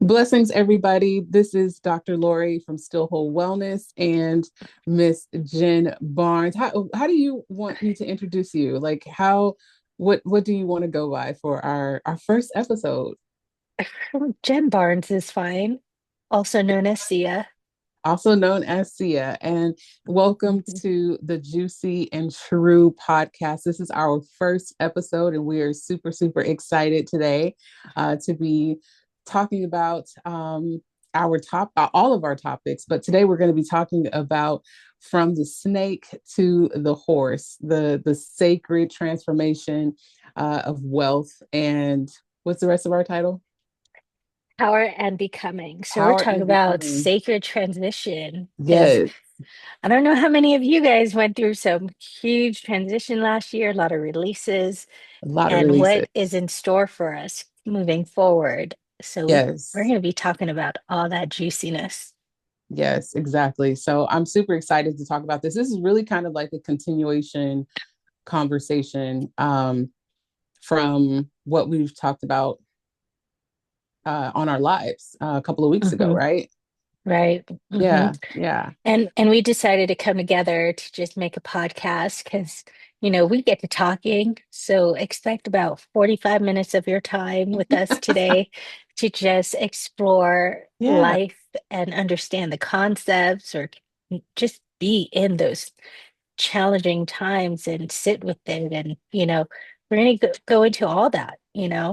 Blessings, everybody. This is Dr. Lori from Still Whole Wellness and Miss Jen Barnes. How do you want me to introduce you? Like what do you want to go by for our first episode? Jen Barnes is fine, also known as Sia. Also known as Sia. And welcome Mhm. to the Juicy and True podcast. This is our first episode, and we are super, super excited today to be talking about all of our topics. But today we're going to be talking about from the snake to the horse, the sacred transformation of wealth. And what's the rest of our title? Power and becoming. So we're Power talking and about becoming. sacred transition because Yes, I don't know how many of you guys went through some huge transition last year, a lot of releases, a lot of and releases. what is in store for us moving forward. So we're Yes. going to be talking about all that juiciness. Yes, exactly. So I'm super excited to talk about this. This is really kind of like a continuation conversation from what we've talked about on our lives a couple of weeks ago, hmm right? Right. hmm Yeah, yeah, And we decided to come together to just make a podcast because, we get to talking. So expect about 45 minutes of your time with us today to just explore yeah, life and understand the concepts or just be in those challenging times and sit with it. And, we're going to go into all that. yeah.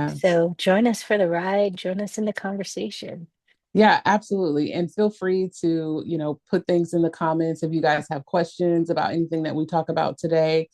So join us for the ride, join us in the conversation. Yeah, absolutely. And feel free to, put things in the comments if you guys have questions about anything that we talk about today.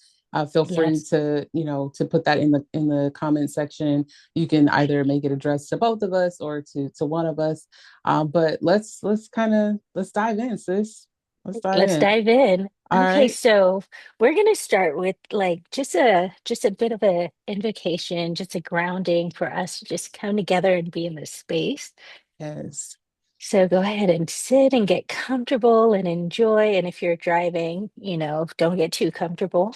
Feel free Yes. to, to put that in the comment section. You can either make it addressed to both of us or to one of us. But let's dive in, sis. Let's dive Let's in. dive in. All Okay, right. so we're going to start with like just a bit of a invocation, just a grounding for us to just come together and be in this space. Yes. So go ahead and sit and get comfortable and enjoy. And if you're driving, don't get too comfortable,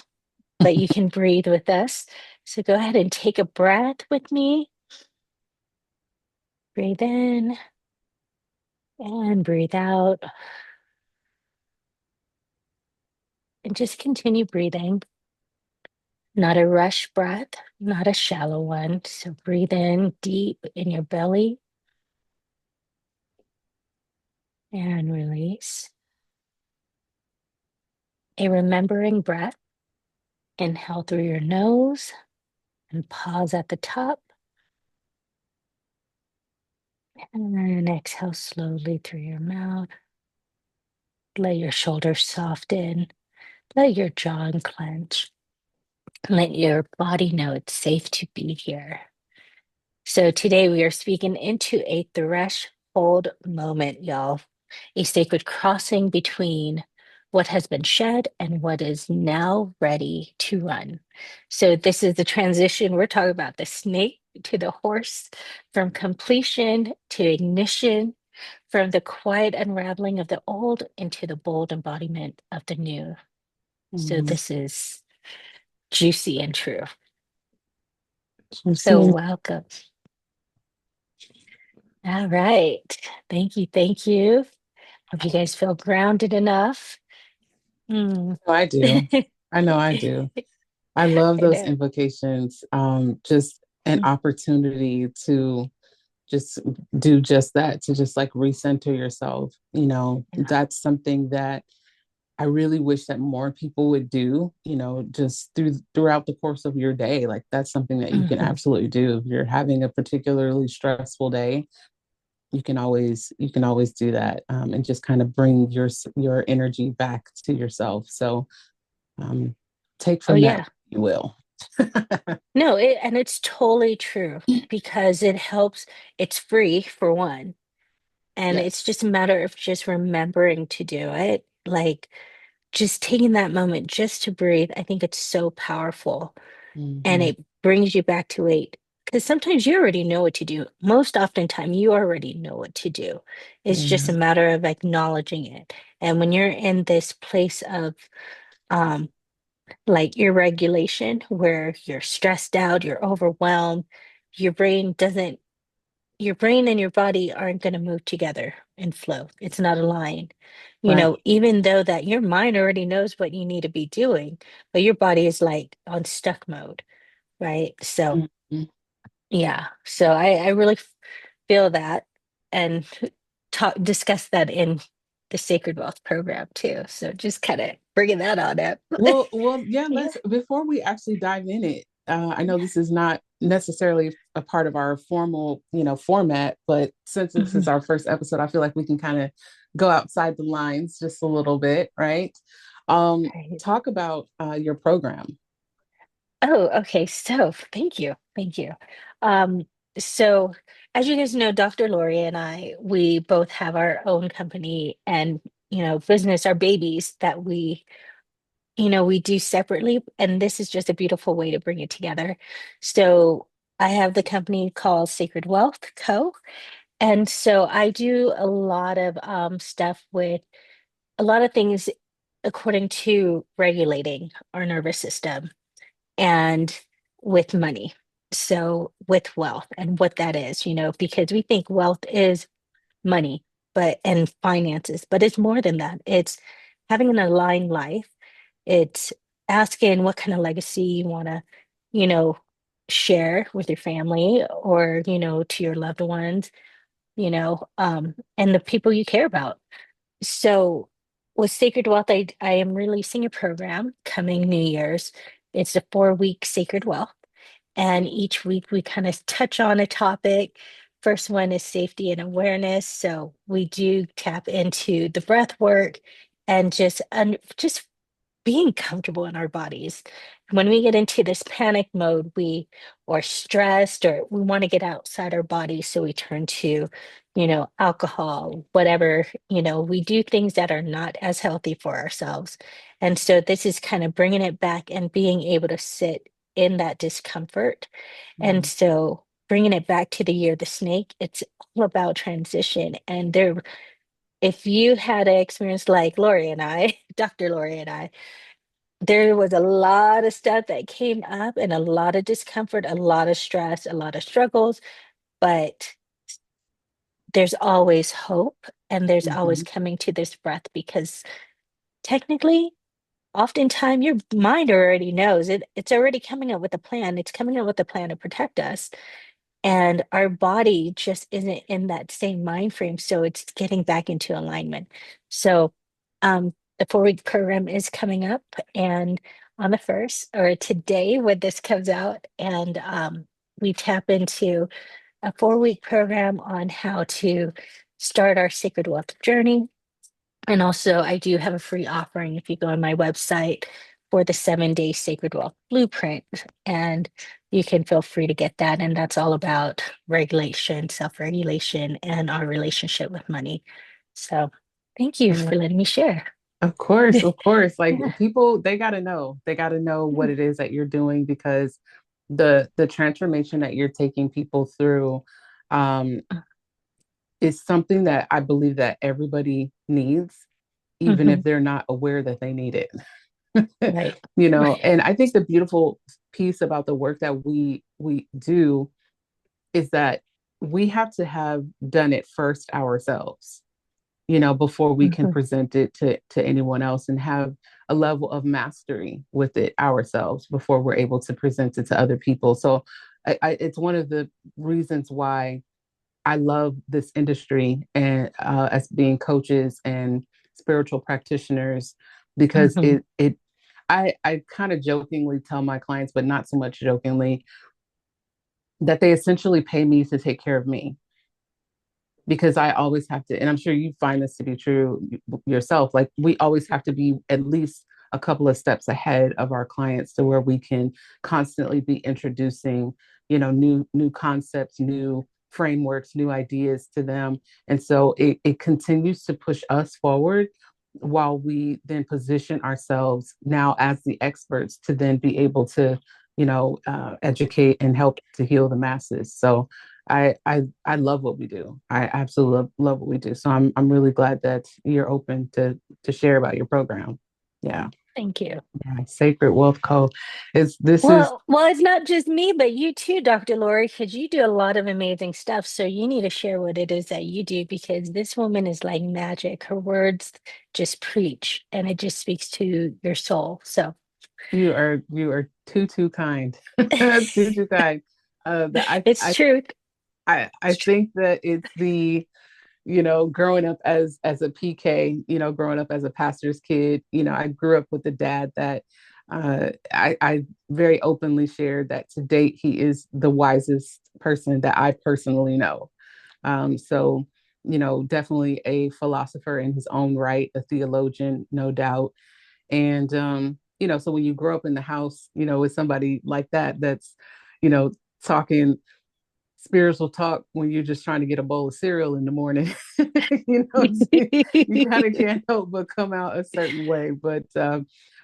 but you can breathe with us. So go ahead and take a breath with me. Breathe in and breathe out, and just continue breathing. Not a rush breath, not a shallow one. So breathe in deep in your belly and release. A remembering breath. Inhale through your nose and pause at the top. And then exhale slowly through your mouth. Let your shoulders soften. Let your jaw unclench. Let your body know it's safe to be here. So today we are speaking into a threshold moment, y'all. A sacred crossing between what has been shed and what is now ready to run. So this is the transition. We're talking about the snake to the horse, from completion to ignition, from the quiet unraveling of the old into the bold embodiment of the new. So Mhm. this is juicy and true. So Juicy. welcome. All right. Thank you. Thank you. Hope you guys feel grounded enough. Mm. I do. I know I do. I love I those know. invocations. Just an Mm. opportunity to just do just that, to just like recenter yourself. Yeah. That's something that I really wish that more people would do, just throughout the course of your day. Like that's something that you can Mhm. absolutely do. If you're having a particularly stressful day, you can always do that, and just kind of bring your energy back to yourself. So um, take Oh, from that yeah. what you will. No, and it's totally true because it helps. It's free for one. And it's Yes. just a matter of just remembering to do it. Like just taking that moment just to breathe. I think it's so powerful. And Hmm. it brings you back to it. Because sometimes you already know what to do. Most oftentimes, you already know what to do. It's just Yeah. a matter of acknowledging it. And when you're in this place of um, like irregulation, where you're stressed out, you're overwhelmed, your brain doesn't your brain and your body aren't going to move together and flow. It's not aligned. Right. Even though that your mind already knows what you need to be doing, but your body is like on stuck mode, right? So, Mhm. yeah. So I really feel that and discuss that in the Sacred Wealth program too. So just kind of bringing that on up. Yeah, Yeah. let's, before we actually dive in it, I know this is not necessarily a part of our formal, format, but since this is Mhm. our first episode, I feel like we can kind of go outside the lines just a little bit, right? Right. Talk about your program. Oh, okay. So thank you. Thank you. Um, so as you guys know, Dr. Lori and I, we both have our own company and, business, our babies that we do separately. And this is just a beautiful way to bring it together. So I have the company called Sacred Wealth Co. And so I do a lot of stuff with a lot of things according to regulating our nervous system and with money. So with wealth and what that is, because we think wealth is money, but and finances, but it's more than that. It's having an aligned life. It's asking what kind of legacy you want to, you know, share with your family or, to your loved ones, and the people you care about. So with Sacred Wealth, I am releasing a program coming New Year's. It's a 4-week Sacred Wealth. And each week we kind of touch on a topic. First one is safety and awareness. So we do tap into the breath work and just being comfortable in our bodies. When we get into this panic mode, we or stressed or we want to get outside our bodies, so we turn to, alcohol, whatever, we do things that are not as healthy for ourselves. And so this is kind of bringing it back and being able to sit in that discomfort. And Mhm. so bringing it back to the year of the snake, it's all about transition. And there, if you had an experience like Lori and I, Dr. Lori and I, there was a lot of stuff that came up and a lot of discomfort, a lot of stress, a lot of struggles, but there's always hope and there's always Mhm. coming to this breath because technically, oftentimes your mind already knows it's already coming up with a plan. It's coming up with a plan to protect us. And our body just isn't in that same mind frame. So it's getting back into alignment. So the 4-week program is coming up and on the first or today when this comes out, and we tap into a 4-week program on how to start our sacred wealth journey. And also, I do have a free offering if you go on my website for the 7-day Sacred Wealth Blueprint. And you can feel free to get that. And that's all about regulation, self regulation, and our relationship with money. So thank you for letting me share. Of course, of course. Like Yeah. people, they got to know what it is that you're doing, because the transformation that you're taking people through um, is something that I believe that everybody needs, even if Mhm. they're not aware that they need it. Right. And I think the beautiful piece about the work that we do is that we have to have done it first ourselves, before we can Mhm. present it to anyone else, and have a level of mastery with it ourselves before we're able to present it to other people. So it's one of the reasons why I love this industry, and as being coaches and spiritual practitioners, because Mhm. I kind of jokingly tell my clients, but not so much jokingly, that they essentially pay me to take care of me, because I always have to, and I'm sure you find this to be true yourself. Like we always have to be at least a couple of steps ahead of our clients, to where we can constantly be introducing, new concepts, new frameworks, new ideas to them. And so it continues to push us forward, while we then position ourselves now as the experts to then be able to, educate and help to heal the masses. So I love what we do. I absolutely love what we do. So I'm really glad that you're open to share about your program. Yeah. Thank you. Yeah, Sacred Wealth Co. Is this is Well, it's not just me, but you too, Dr. Lori, because you do a lot of amazing stuff. So you need to share what it is that you do because this woman is like magic. Her words just preach and it just speaks to your soul. So you are too kind. Too kind. That it's truth. I It's truth. think that it's the growing up as a PK, growing up as a pastor's kid, I grew up with a dad that I very openly shared that to date he is the wisest person that I personally know. So, definitely a philosopher in his own right, a theologian, no doubt. And so when you grow up in the house, with somebody like that, that's, you know, talking spiritual talk when you're just trying to get a bowl of cereal in the morning. You kind of can't help but come out a certain way. But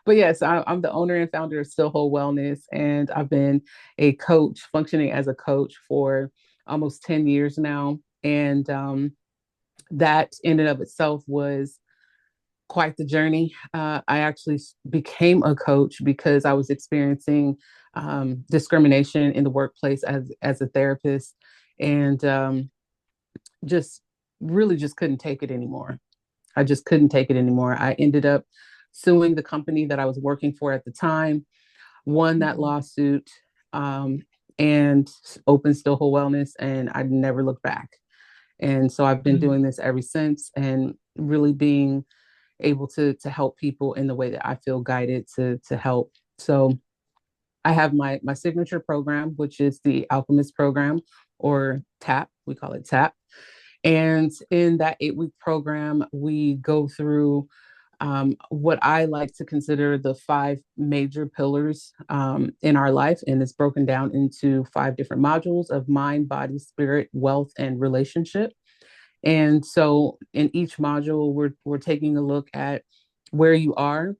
yes, I'm the owner and founder of Still Whole Wellness, and I've been a coach, functioning as a coach for almost 10 years now. And that in and of itself was quite the journey. I actually became a coach because I was experiencing discrimination in the workplace as a therapist, and just really just couldn't take it anymore. I just couldn't take it anymore. I ended up suing the company that I was working for at the time, won that Mhm. lawsuit, and opened Still Whole Wellness, and I never looked back. And so I've been Mhm. doing this ever since, and really being able to help people in the way that I feel guided to help. So I have my signature program, which is the Alchemist program, or TAP. We call it TAP. And in that 8-week program, we go through what I like to consider the 5 major pillars in our life. And it's broken down into 5 different modules of mind, body, spirit, wealth, and relationship. And so in each module, we're taking a look at where you are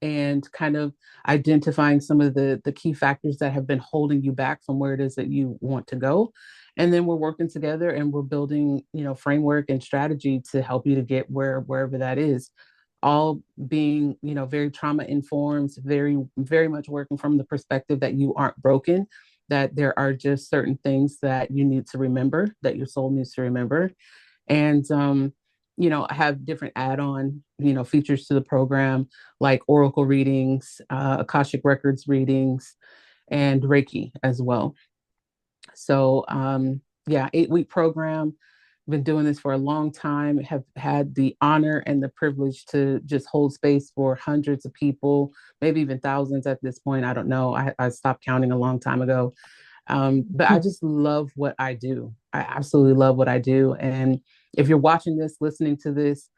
and kind of identifying some of the key factors that have been holding you back from where it is that you want to go. And then we're working together and we're building, framework and strategy to help you to get wherever that is. All being, very trauma informed, very, very much working from the perspective that you aren't broken, that there are just certain things that you need to remember, that your soul needs to remember. And I have different add-on features to the program, like oracle readings, akashic records readings, and reiki as well. So yeah, 8-week program. Been doing this for a long time, have had the honor and the privilege to just hold space for hundreds of people, maybe even thousands at this point. I don't know, I stopped counting a long time ago. But I just love what I do. I absolutely love what I do. And if you're watching this, listening to this,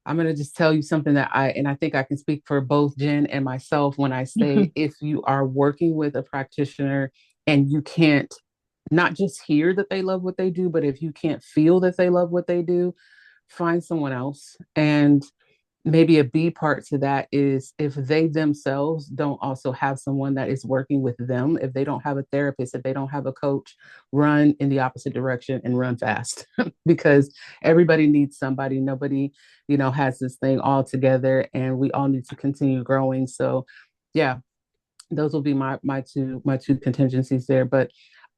I'm going to just tell you something and I think I can speak for both Jen and myself when I say if you are working with a practitioner and you can't not just hear that they love what they do, but if you can't feel that they love what they do, find someone else. And maybe a B part to that is if they themselves don't also have someone that is working with them, if they don't have a therapist, if they don't have a coach, run in the opposite direction and run fast because everybody needs somebody. Nobody, has this thing all together and we all need to continue growing. So yeah, those will be my two contingencies there. But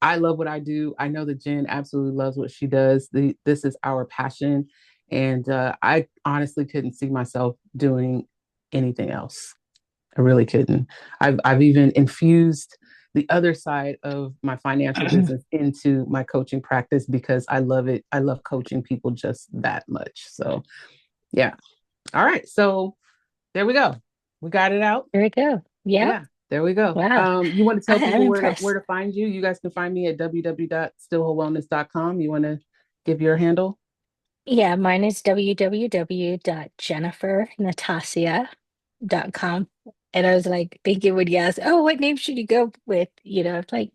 I love what I do. I know that Jen absolutely loves what she does. This is our passion, and I honestly couldn't see myself doing anything else. I really couldn't. I've even infused the other side of my financial business into my coaching practice because I love it. I love coaching people just that much. So yeah. All right. So there we go. We got it out. There we go. Yeah. Yeah, there we go. Wow. You want to tell I'm people where impressed. to find you? You guys can find me at www.stillwholewellness.com. You want to give your handle? Yeah, mine is www.jennifernatassia.com. And I was like thinking when you asked, oh, what name should you go with? It's like,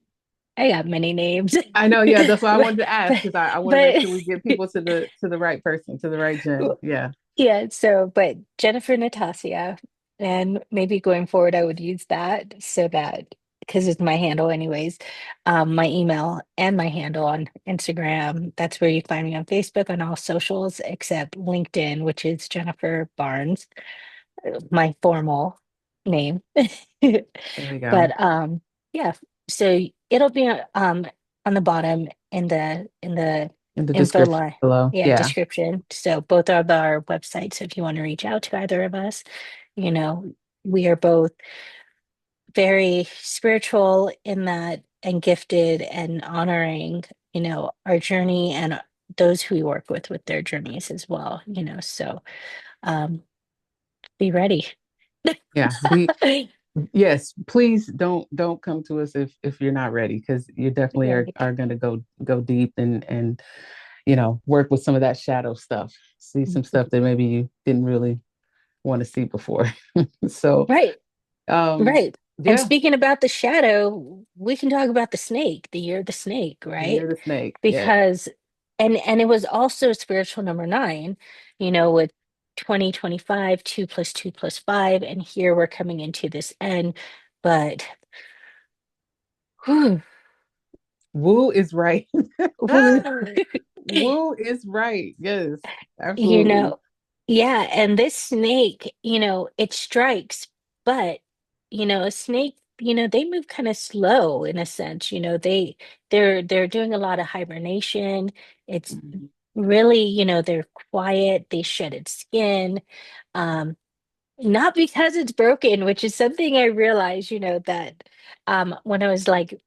I got many names. I know, yeah, that's why I But, wanted to ask because I want to make but sure we get people to the right person, to the right Jen. Yeah. yeah, so but Jennifer Natasia, and maybe going forward I would use that so that because it's my handle anyways, my email and my handle on Instagram. That's where you find me on Facebook on all socials except LinkedIn, which is Jennifer Barnes. my formal name. There we go. But yeah, so it'll be on the bottom in the In the info description line. below. Yeah, Yeah. description. So both of our websites, if you want to reach out to either of us, you know, we are both very spiritual in that and gifted and honoring, our journey and those who we work with their journeys as well, so um be ready. Yeah. Yes, please don't come to us if you're not ready, because you definitely Right. are going to go deep and work with some of that shadow stuff. See some stuff that maybe you didn't really want to see before. So, Right. um Right. And yeah, speaking about the shadow, we can talk about the snake, the year of the snake, the year right? of the snake. Yeah. Because and it was also spiritual number nine, with 2025, 2 + 2 + 5, and here we're coming into this end. But whew, Woo is right. whew, Woo is right. Yes, you absolutely. know, yeah, and this snake, it strikes, but a snake, they move kind of slow in a sense, they're doing a lot of hibernation. It's Mhm. really, they're quiet, they shed its skin. Um, Not because it's broken, which is something I realized, that when I was like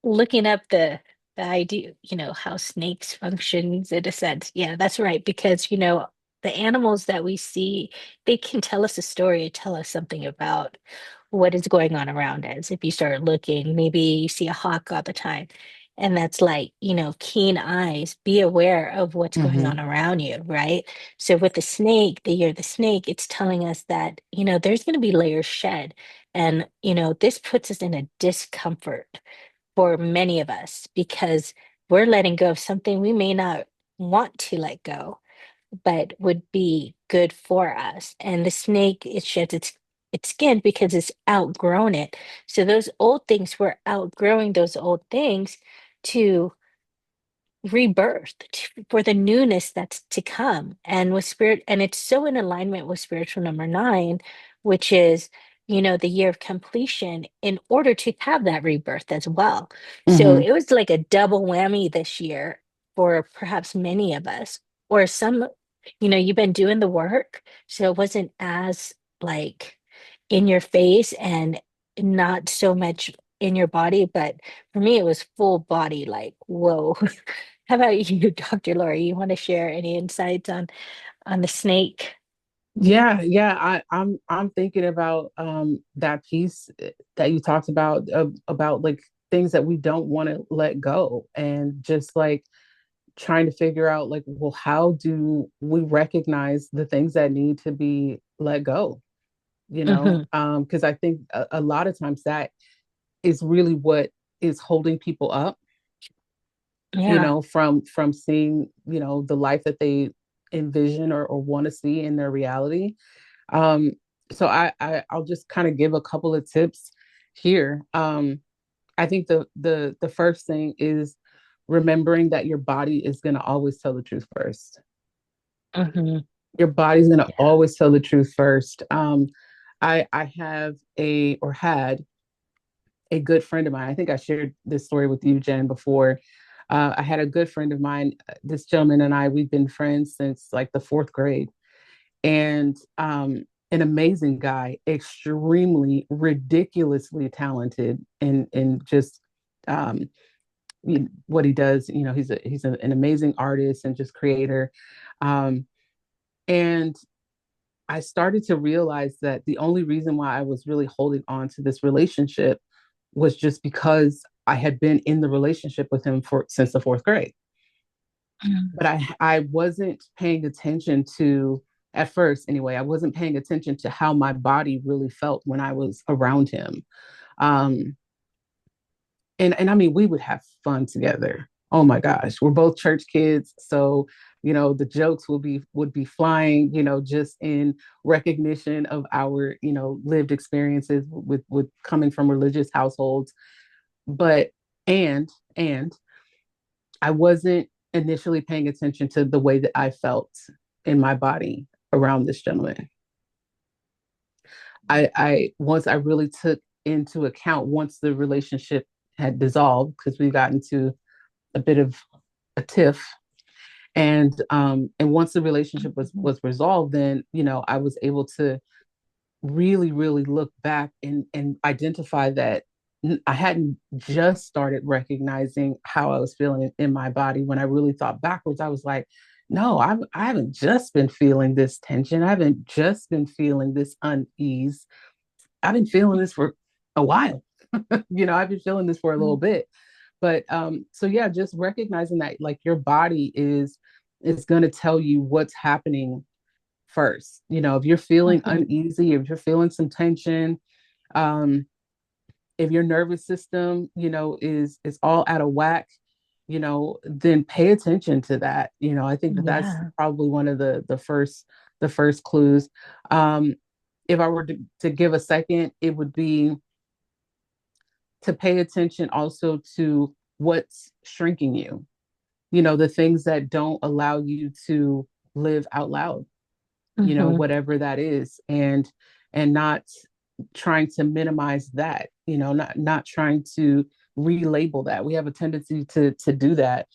looking up the idea, how snakes functions in a sense. Yeah, that's right. Because, the animals that we see, they can tell us a story, tell us something about what is going on around us. If you start looking, maybe you see a hawk all the time. And that's like, keen eyes, be aware of what's going on Mhm. around you, right? So with the snake, the year of the snake, it's telling us that, there's going to be layers shed. And, this puts us in a discomfort for many of us because we're letting go of something we may not want to let go, but would be good for us. And the snake, it sheds its skin because it's outgrown it. So those old things, we're outgrowing those old things to rebirth for the newness that's to come, and with spirit, and it's so in alignment with spiritual number nine, which is the year of completion, in order to have that rebirth as well. So Mhm. it was like a double whammy this year for perhaps many of us, or some, you've been doing the work, so it wasn't as like in your face and not so much in your body, but for me it was full body, like whoa. How about you, Dr. Lori? You want to share any insights on the snake? Yeah, yeah. I'm thinking about that piece that you talked about like things that we don't want to let go, and just like trying to figure out like, well, how do we recognize the things that need to be let go? Hmm. Because I think a lot of times that is really what is holding people up, Yeah. from seeing, the life that they envision or want to see in their reality. Um, so I'll just kind of give a couple of tips here. I think the first thing is remembering that your body is going to always tell the truth first. Hmm. Your body's going to Yeah. always tell the truth first. I have a or had a good friend of mine. I think I shared this story with you, Jen, before. I had a good friend of mine. This gentleman and I, we've been friends since like the fourth grade, and an amazing guy, extremely ridiculously talented in just um, what he does. An amazing artist and just creator. Um, and I started to realize that the only reason why I was really holding on to this relationship was just because I had been in the relationship with him for since the fourth grade. Mm. But I wasn't paying attention to, at first anyway, I wasn't paying attention to how my body really felt when I was around him. Um, and I mean, we would have fun together. Oh my gosh, we're both church kids, so the jokes would be flying, just in recognition of our lived experiences with coming from religious households. But and I wasn't initially paying attention to the way that I felt in my body around this gentleman. I once I really took into account once the relationship had dissolved because we got into a bit of a tiff, and once the relationship Mhm. was resolved, then I was able to really look back and identify that I hadn't just started recognizing how I was feeling in my body. When I really thought backwards, I was like, no, I haven't just been feeling this tension. I haven't just been feeling this unease. I've been feeling this for a while. I've been feeling this for a little bit. But so yeah, just recognizing that like your body is going to tell you what's happening first. If you're feeling Mhm. uneasy, if you're feeling some tension, um, if your nervous system, is all out of whack, then pay attention to that. I think that that's Yeah. probably one of the first clues. Um, if I were to give a second, it would be to pay attention also to what's shrinking you. The things that don't allow you to live out loud, Hmm. whatever that is, and not trying to minimize that, not trying to relabel that. We have a tendency to do that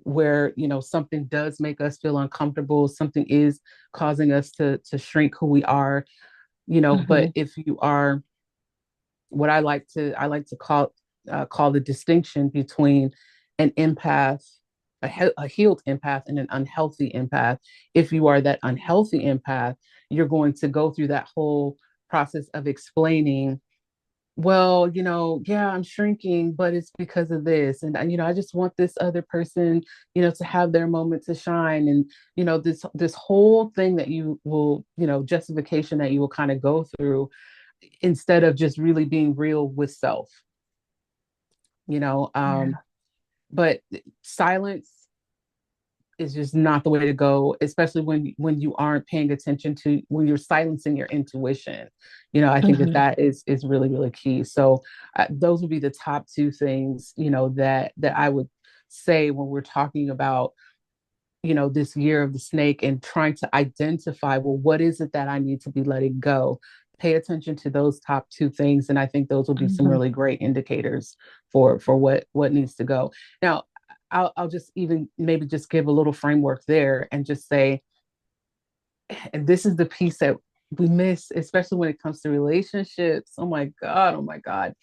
where something does make us feel uncomfortable, something is causing us to shrink who we are, but Hmm. if you are what I like to call the distinction between an empath, a healed empath, and an unhealthy empath. If you are that unhealthy empath, you're going to go through that whole process of explaining, well, yeah, I'm shrinking, but it's because of this. And, I just want this other person, to have their moment to shine. And, this whole thing that you will, justification that you will kind of go through instead of just really being real with self, you know. Yeah. But silence is just not the way to go, especially when you aren't paying attention to when you're silencing your intuition. I think that Hmm. that is really key. So those would be the top two things, that I would say when we're talking about this year of the snake and trying to identify, well, what is it that I need to be letting go? Pay attention to those top two things, and I think those will be some Hmm. really great indicators for what needs to go. Now, I'll just even maybe just give a little framework there and just say, and this is the piece that we miss, especially when it comes to relationships. Oh my God.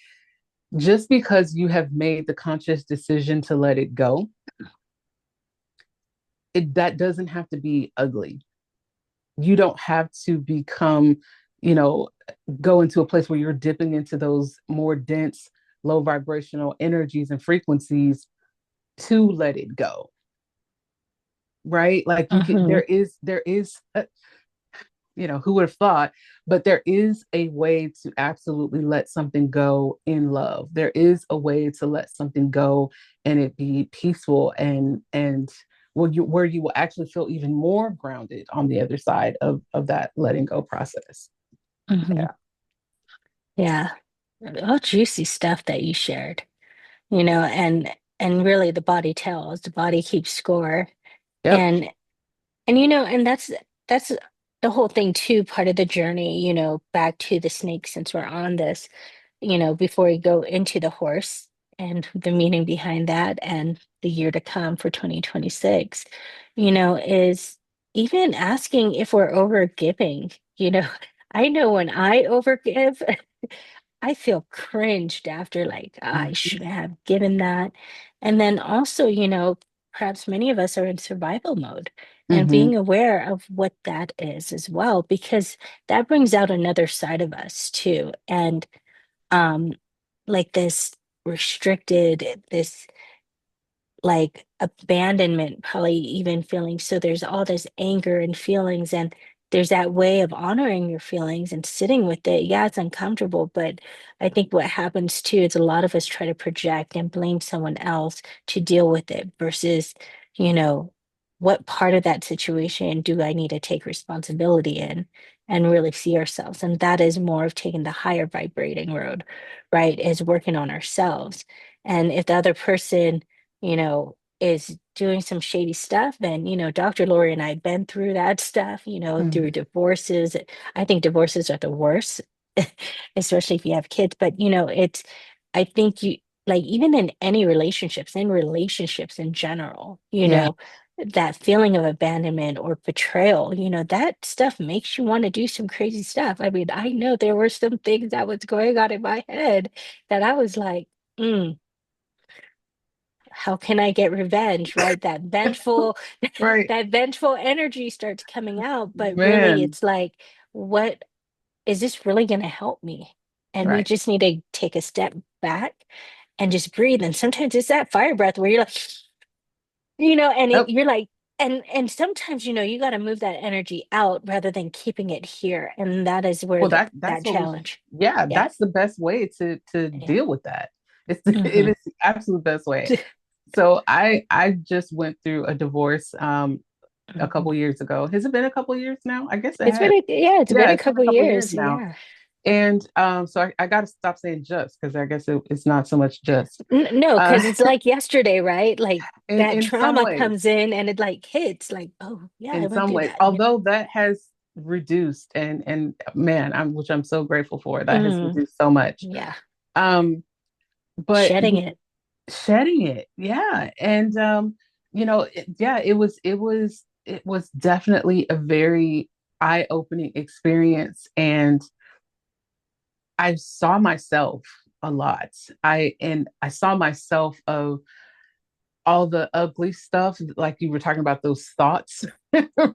Just because you have made the conscious decision to let it go, that doesn't have to be ugly. You don't have to become, you know, go into a place where you're dipping into those more dense, low vibrational energies and frequencies to let it go. Right. Like you can, Hmm. who would have thought, but there is a way to absolutely let something go in love. There is a way to let something go and it be peaceful and where you will actually feel even more grounded on the other side of that letting go process. Hmm. Yeah. Yeah. Oh, juicy stuff that you shared, and really the body tells, the body keeps score. Yep. And and that's the whole thing too, part of the journey, back to the snake since we're on this, before we go into the horse and the meaning behind that and the year to come for 2026, is even asking if we're overgiving. I know when I overgive, I feel cringed after, like, I Mm-hmm. shouldn't have given that. And then also, perhaps many of us are in survival mode and Mm-hmm. being aware of what that is as well, because that brings out another side of us too. And um, like this restricted, this like abandonment, probably even feeling. So there's all this anger and feelings, and there's that way of honoring your feelings and sitting with it. Yeah, it's uncomfortable, but I think what happens too is a lot of us try to project and blame someone else to deal with it versus, you know, what part of that situation do I need to take responsibility in and really see ourselves? And that is more of taking the higher vibrating road, right? Is working on ourselves. And if the other person, is doing some shady stuff. And, Dr. Lori and I have been through that stuff, through divorces. I think divorces are the worst. especially if you have kids. But I think like even in relationships in general, Yeah. that feeling of abandonment or betrayal, that stuff makes you want to do some crazy stuff. I mean, I know there were some things that was going on in my head that I was like, mm, how can I get revenge, right? Right. That vengeful energy starts coming out, but really Man. it's like, what is this really going to help me? And we Right. just need to take a step back and just breathe. And sometimes it's that fire breath where you're like, and Yep. you're like, and sometimes you got to move that energy out rather than keeping it here. And that is where Well, the that's that what we challenge. yeah, Yeah. that's the best way to Yeah. deal with that. It Hmm. is the absolute best way. So I just went through a divorce a couple years ago. Has it been a couple years now? I guess it has. It's been Yeah, a it's been a couple couple years years. now. Yeah. And so I got to stop saying just because I guess it's not so much just. No, Uh, because it's like yesterday, right? Like that in some trauma ways, comes in and it like hits like, oh yeah, I in went some through ways, that. Yeah. although that has reduced and man, which I'm so grateful for, that has Mm, reduced so much. yeah. Um, but Shedding it. shedding it, yeah, and yeah, it was definitely a very eye-opening experience, and I saw myself a lot. I saw myself of all the ugly stuff, like you were talking about those thoughts,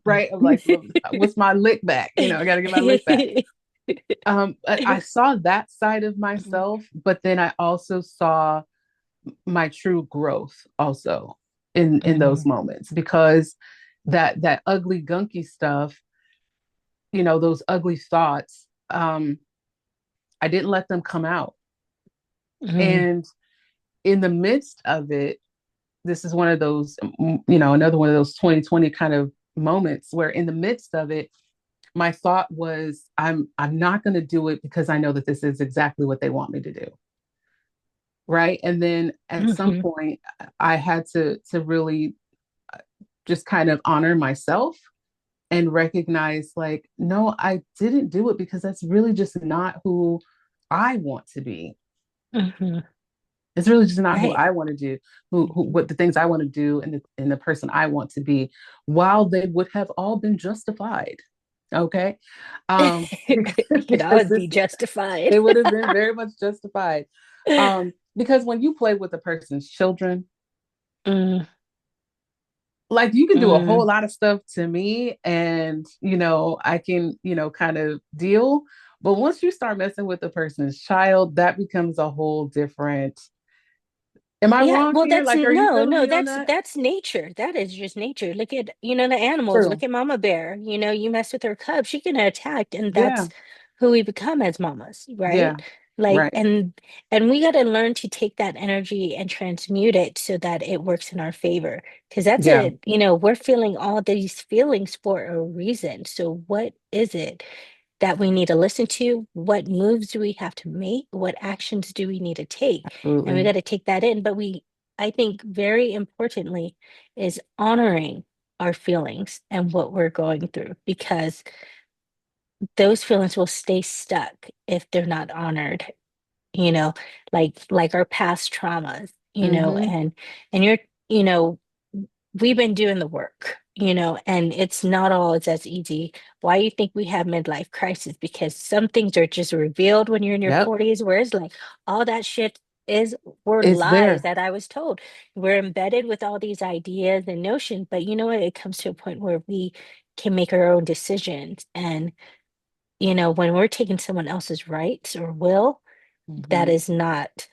right? Of like, what's my lick back? I got to get my lick back. I saw that side of myself, but then I also saw my true growth also in those Mhm, moments, because that ugly gunky stuff, those ugly thoughts, I didn't let them come out. mhm, And in the midst of it, this is one of those, another one of those 2020 kind of moments where in the midst of it, my thought was, I'm not going to do it because I know that this is exactly what they want me to do. Right. And then at some mhm, point I had to really just kind of honor myself and recognize, like, no, I didn't do it because that's really just not who I want to be. mhm. It's really just not who Right. I want to do, who what the things I want to do, and the person I want to be, while they would have all been justified. Okay. Um, It could because always this be justified. it would have been very much justified. Because when you play with a person's children, Mm, like, you can do a whole mm. lot of stuff to me, and I can, kind of deal. But once you start messing with a person's child, that becomes a whole different. Am I Yeah, wrong well, here? that's Like, are you no, feeling no, me on that? that's nature. That is just nature. Look at, the animals. Look True. at Mama Bear. You mess with her cub, she can attack, and Yeah. that's who we become as mamas, Yeah. right? Like, Right. and we got to learn to take that energy and transmute it so that it works in our favor. Because that's Yeah. it. We're feeling all these feelings for a reason. So what is it that we need to listen to? What moves do we have to make? What actions do we need to take? And we Absolutely. got to take that in. But I think very importantly, is honoring our feelings and what we're going through, because those feelings will stay stuck if they're not honored, you know, like our past traumas, Mm-hmm. and you know, we've been doing the work, and it's not always as easy. Why you think we have midlife crisis? Because some things are just revealed when you're in your Yep. 40s, whereas like all that shit is were It's lies there. that I was told. We're embedded with all these ideas and notions, but you know what? It comes to a point where we can make our own decisions. And when we're taking someone else's rights or will, that Mm-hmm. is not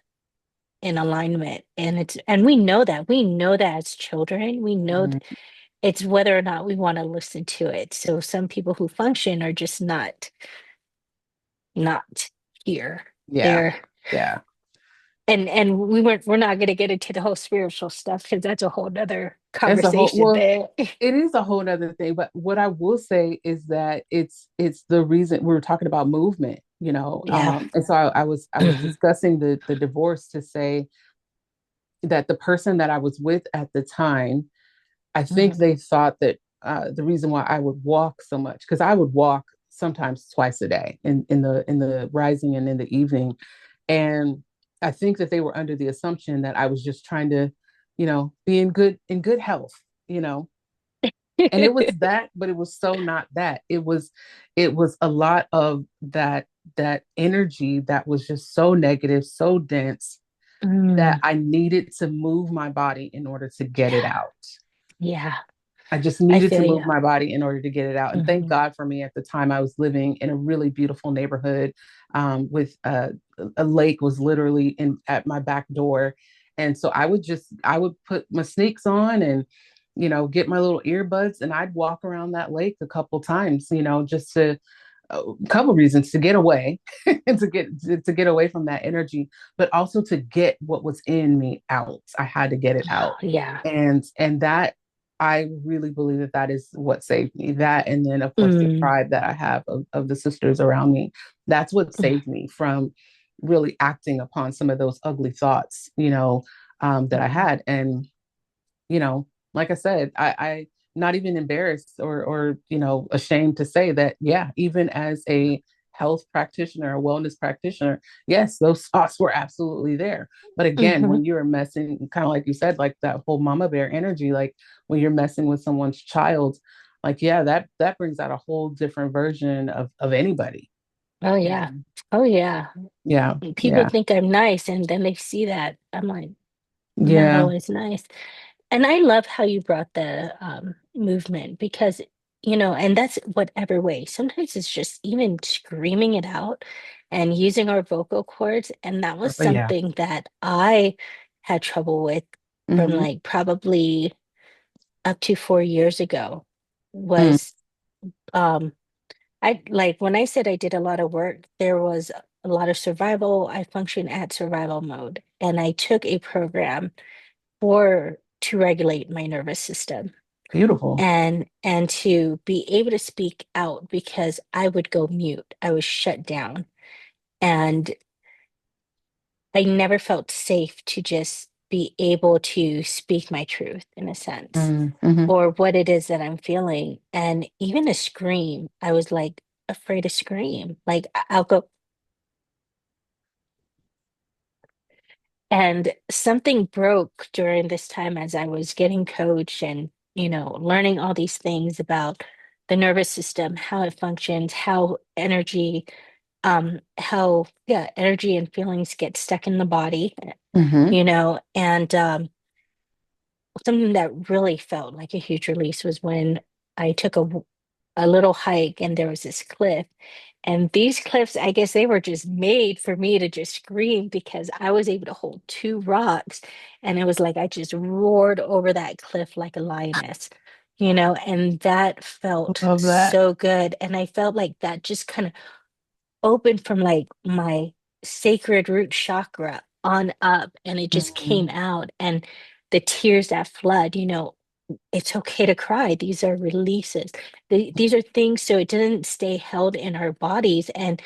in alignment. And we know that as children, we know Mm-hmm. it's whether or not we want to listen to it. So some people who function are just not here. Yeah. They're Yeah. and we're not gonna get into the whole spiritual stuff because that's a whole nother It's a whole conversation well, there. it is a whole nother thing. But what I will say is that it's the reason we were talking about movement, Yeah. and so I was Mhm, discussing the divorce to say that the person that I was with at the time, I think mhm, they thought that the reason why I would walk so much, because I would walk sometimes twice a day in the rising and in the evening. And I think that they were under the assumption that I was just trying to, be in good health, you know. And it was that, but it was so not that. It was a lot of that energy that was just so negative, so dense, that Mm, I needed to move my body in order to get it yeah. out. Yeah. I just I needed to feel you. move my body in order to get it out. And thank Hmm. God for me. At the time, I was living in a really beautiful neighborhood, with a lake was literally in at my back door. And so I would put my sneaks on and, get my little earbuds, and I'd walk around that lake a couple times, just to a couple reasons: to get away and to get away from that energy, but also to get what was in me out. I had to get it Oh, out. yeah. And that, I really believe that that is what saved me. That, and then of course the Mm, tribe that I have of the sisters around me, that's what mm, saved me from really acting upon some of those ugly thoughts, that I mm. had. And, like I said, I not even embarrassed or ashamed to say that, yeah, even as a health practitioner, a wellness practitioner, yes, those thoughts were absolutely there. But again, Mhm. when you're messing, kind of like you said, like that whole mama bear energy, like when you're messing with someone's child, like, yeah, that brings out a whole different version of anybody. Oh, You yeah. know? Oh, yeah. Yeah, People yeah, think I'm nice, and then they see that. I'm like, not yeah. always nice. And I love how you brought the movement because, and that's whatever way. Sometimes it's just even screaming it out and using our vocal cords. And that was Yeah. something that I had trouble with from Mm-hmm. like probably up to 4 years ago Mm, was um I like when I said I did a lot of work, there was a lot of survival. I function at survival mode. And I took a program for to regulate my nervous system beautiful. and to be able to speak out because I would go mute. I was shut down. And I never felt safe to just be able to speak my truth in a sense Mm-hmm. or what it is that I'm feeling. And even a scream, I was like afraid to scream. Like I'll go, and something broke during this time as I was getting coached and, learning all these things about the nervous system, how it functions, how, yeah, energy and feelings get stuck in the body, Mm-hmm. and something that really felt like a huge release was when I took a little hike and there was this cliff. And these cliffs, I guess they were just made for me to just scream because I was able to hold two rocks. And it was like I just roared over that cliff like a lioness, and that felt Love that. so good. And I felt like that just kind of opened from like my sacred root chakra on up and it just came Mm, out. And the tears that flood, it's okay to cry. These are releases. These are things so it doesn't stay held in our bodies. And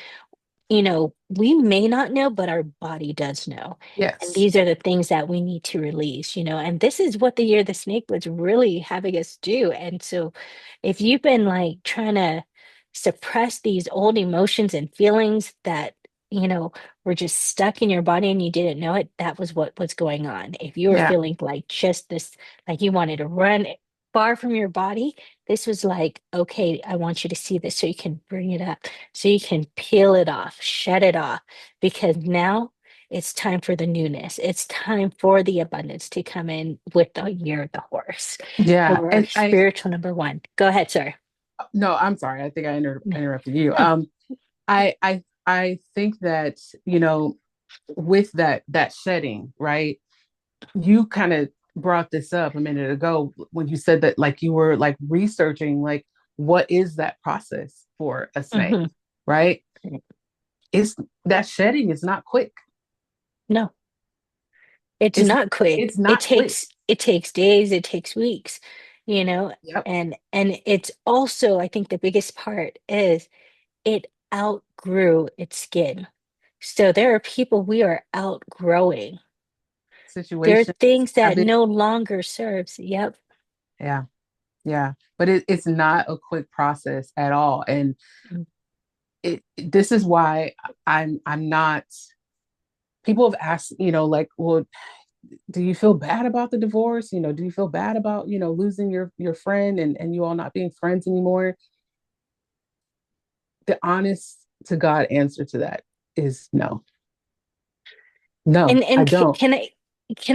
we may not know, but our body does know. And yes. these are the things that we need to release, and this is what the year of the snake was really having us do. And so if you've been like trying to suppress these old emotions and feelings that, were just stuck in your body and you didn't know it, that was what was going on. If you were Yeah. feeling like just this, like you wanted to run far from your body, this was like, okay, I want you to see this so you can bring it up so you can peel it off, shut it off, because now it's time for the newness. It's time for the abundance to come in with the year of the horse Yeah. for our And spiritual number one. Go ahead, sir. no, I'm sorry. I think I No, interrupted you. no. I think that, with that shedding, right? You kind of brought this up a minute ago when you said that, like, you were like researching, like, what is that process for a snake, Mhm. right? It's That shedding is not quick. No, it's It's not quick. it's It not quick. takes it takes days, it takes weeks, you know, Yep. and it's also, I think the biggest part is it outgrew its skin. So there are people we are outgrowing. There are Situations, things that habits. no longer serves. Yep. Yeah. Yeah. But it's not a quick process at all. And this is why I'm not. People have asked, like, well, do you feel bad about the divorce? Do you feel bad about, losing your friend and you all not being friends anymore? The honest to God answer to that is no. No, I And don't. can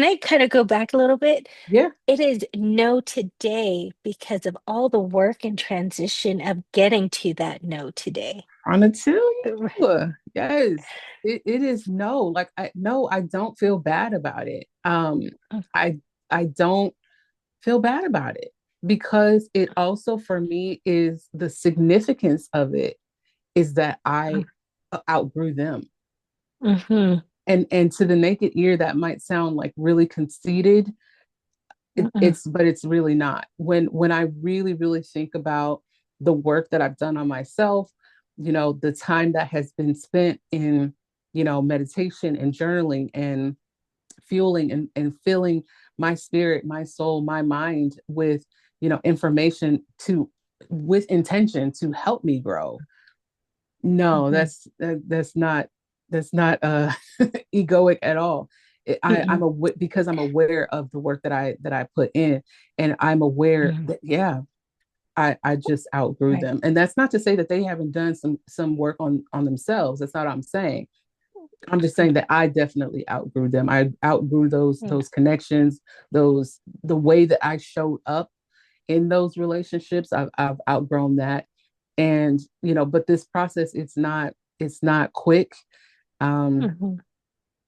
I kind of go back a little bit? Yeah, It is no today because of all the work and transition of getting to that no today. on the two. Yes, it is no. Like I don't feel bad about it. I I don't feel bad about it because it also for me is the significance of it is that I outgrew them. Mm-hmm. And to the naked ear that might sound like really conceited. Mm-mm. It's really not. When I really think about the work that I've done on myself, the time that has been spent in, meditation and journaling and fueling and filling my spirit, my soul, my mind with, information to with intention to help me grow. No, Mm-mm. that's not egoic at all. I'm Mm-mm. a because I'm aware of the work that I put in, and I'm aware Mm. that yeah, I just outgrew Right. them, and that's not to say that they haven't done some work on themselves. That's not what I'm saying. I'm just saying that I definitely outgrew them. I outgrew Yeah. those connections, the way that I showed up in those relationships. I've outgrown that, and but this process, it's not quick. um Mm-hmm.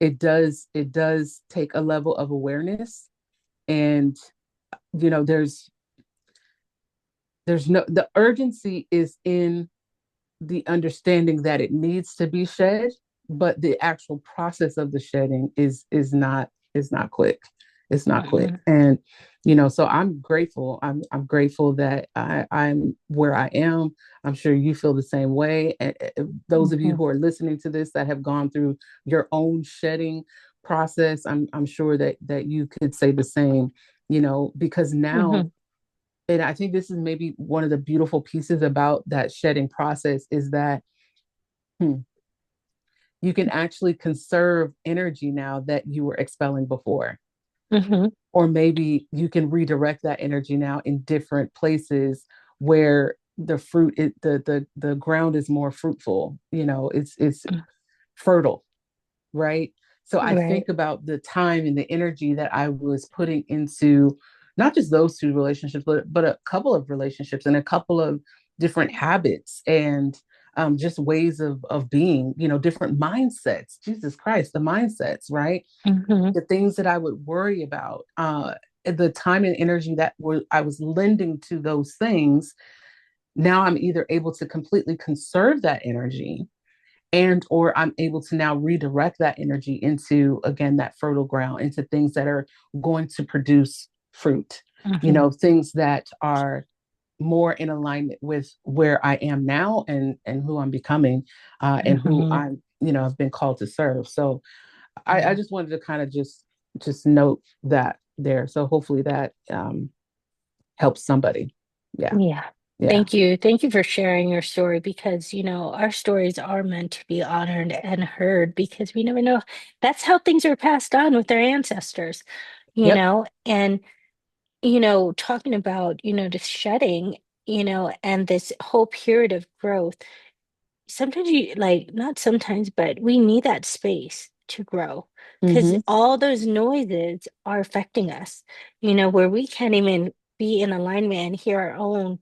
it does take a level of awareness, and there's no the urgency is in the understanding that it needs to be shed, but the actual process of the shedding is not quick. It's not quick. Mm-mm. And so I'm grateful. I'm grateful that I'm where I am. I'm sure you feel the same way. And those of you Mm-hmm. who are listening to this that have gone through your own shedding process, I'm sure that you could say the same, because now, Mm-hmm. and I think this is maybe one of the beautiful pieces about that shedding process is that hmm, you can actually conserve energy now that you were expelling before. Mm-hmm. Or maybe you can redirect that energy now in different places where the ground is more fruitful. It's fertile, right? So I Right. think about the time and the energy that I was putting into not just those two relationships, but a couple of relationships and a couple of different habits and just ways of being, different mindsets. Jesus Christ, the mindsets, right? Mm-hmm. The things that I would worry about, the time and energy I was lending to those things. Now I'm either able to completely conserve that energy and or I'm able to now redirect that energy into again that fertile ground, into things that are going to produce fruit, Mm-hmm. things that are more in alignment with where I am now and who I'm becoming, and who Mm-hmm. I'm have been called to serve. So I Yeah. just wanted to kind of just note that there, so hopefully that helps somebody. Yeah. Yeah. Yeah. Thank you. Thank you for sharing your story because, our stories are meant to be honored and heard because we never know. That's how things are passed on with their ancestors, Yep. and, talking about, the shedding, and this whole period of growth. Sometimes you like, not sometimes, but we need that space to grow because Mm-hmm. all those noises are affecting us, where we can't even be in alignment and hear our own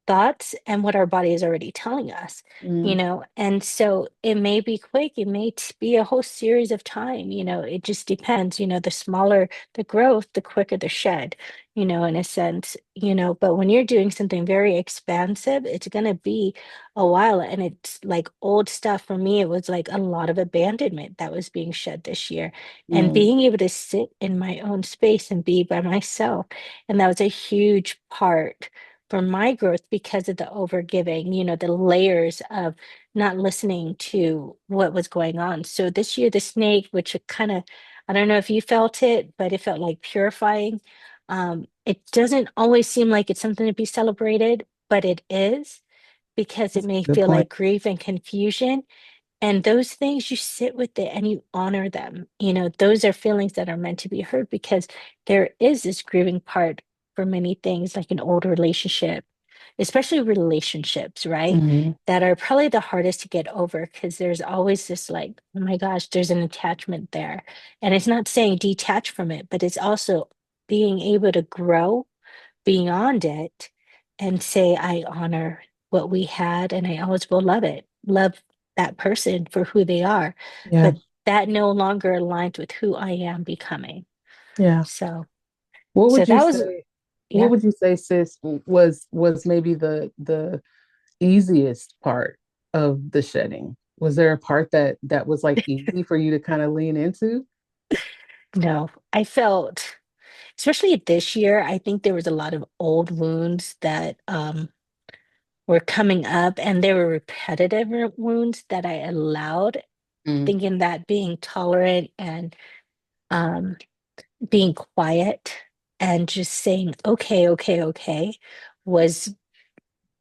thoughts and what our body is already telling us, Mm-hmm. and so it may be quick, it may be a whole series of time, it just depends, the smaller the growth, the quicker the shed, in a sense, but when you're doing something very expansive, it's going to be a while, and it's like old stuff. For me, it was like a lot of abandonment that was being shed this year, and Mm-hmm. being able to sit in my own space and be by myself, and that was a huge part for my growth because of the overgiving, the layers of not listening to what was going on. So this year, the snake, which kind of, I don't know if you felt it, but it felt like purifying. It doesn't always seem like it's something to be celebrated, but it is. because it That's may a good feel point. like grief and confusion. And those things, you sit with it and you honor them. Those are feelings that are meant to be heard because there is this grieving part for many things, like an old relationship, especially relationships, right? Hmm. That are probably the hardest to get over because there's always this like, oh my gosh, there's an attachment there. And it's not saying detach from it, but it's also being able to grow beyond it and say, I honor what we had and I always will love it, love that person for who they are. Yeah. But that no longer aligns with who I am becoming. Yeah. So, What so would you that was, say? What yeah, would you say, sis, was maybe the easiest part of the shedding? Was there a part that was like easy for you to kind of lean into? no, I felt, especially this year, I think there was a lot of old wounds that were coming up and they were repetitive wounds that I allowed, Mm, thinking that being tolerant and um, being quiet and just saying, okay, okay, okay, was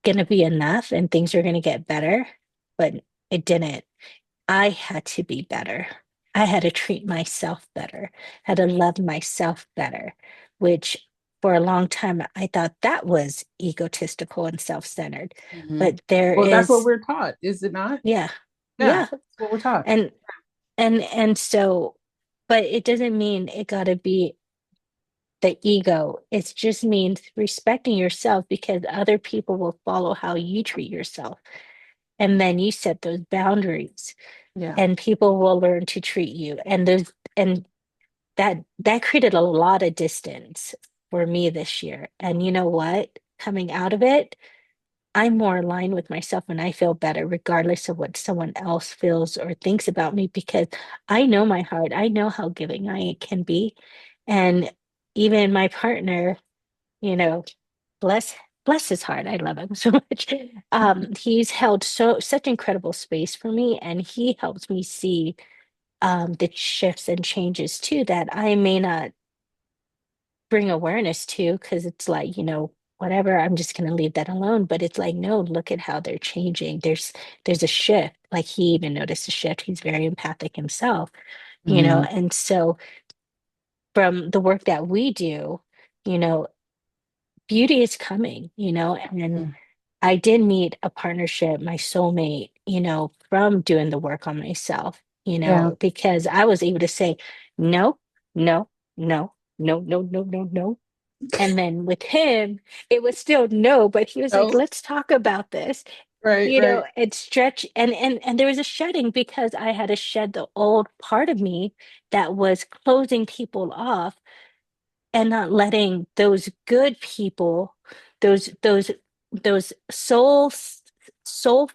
going to be enough and things are going to get better. But it didn't. I had to be better. I had to treat myself better, had to love myself better, which for a long time I thought that was egotistical and self-centered. hmm. But there Well, that's what is, we're taught, is it not? yeah, Yeah, yeah. that's what we're taught. And and so, but it doesn't mean it gotta be the ego. It just means respecting yourself because other people will follow how you treat yourself. And then you set those boundaries Yeah. and people will learn to treat you. And that created a lot of distance for me this year. And you know what? Coming out of it, I'm more aligned with myself and I feel better regardless of what someone else feels or thinks about me because I know my heart. I know how giving I can be. And even my partner, you know, bless bless his heart. I love him so much. He's held such incredible space for me and he helps me see the shifts and changes too that I may not bring awareness to because it's like, whatever, I'm just going to leave that alone. But it's like, no, look at how they're changing. There's a shift. Like he even noticed a shift. He's very empathic himself, Hmm. and so from the work that we do, you know, beauty is coming, and I did meet a partnership, my soulmate, from doing the work on myself, Yeah. because I was able to say, no, no, no, no, no, no, no, no. And then with him, it was still no, but he was like, Oh, let's talk about this, right, right. and stretch and there was a shedding because I had to shed the old part of me that was closing people off and not letting those good people, those soul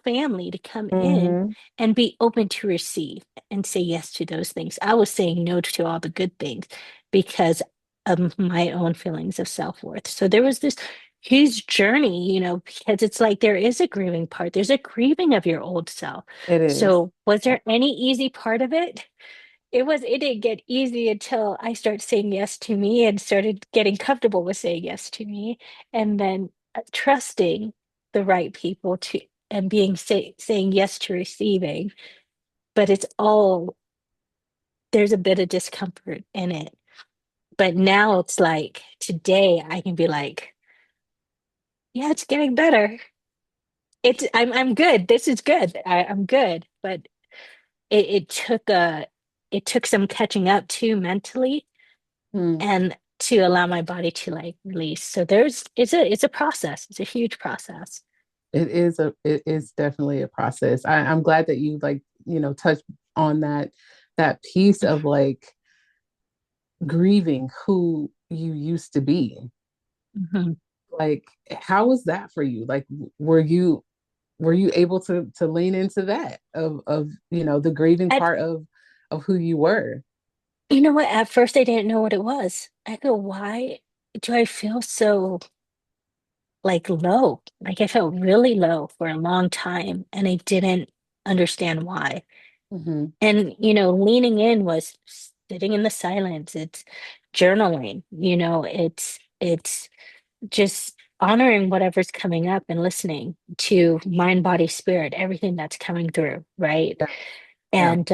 family to come in Hmm. and be open to receive and say yes to those things. I was saying no to all the good things because of my own feelings of self-worth. So there was this huge journey, because it's like there is a grieving part. There's a grieving of your old self. It is. So was there any easy part of it? It didn't get easy until I started saying yes to me and started getting comfortable with saying yes to me and then trusting the right people to and saying yes to receiving, but it's all there's a bit of discomfort in it. But now it's like today I can be like, yeah, it's getting better. I'm good. This is good. I'm good. But it took some catching up too mentally Hmm. and to allow my body to like release. So it's a process. It's a huge process. It is definitely a process. I'm glad that you like, touched on that piece of like grieving who you used to be. Mhm. Like, how was that for you? Like, were you able to lean into that of the grieving At part of who you were? You know what? At first I didn't know what it was. I go, why do I feel so like low? Like I felt really low for a long time and I didn't understand why. Hmm. And leaning in was sitting in the silence. It's journaling, it's just honoring whatever's coming up and listening to mind, body, spirit, everything that's coming through, right? Yeah. Yeah. And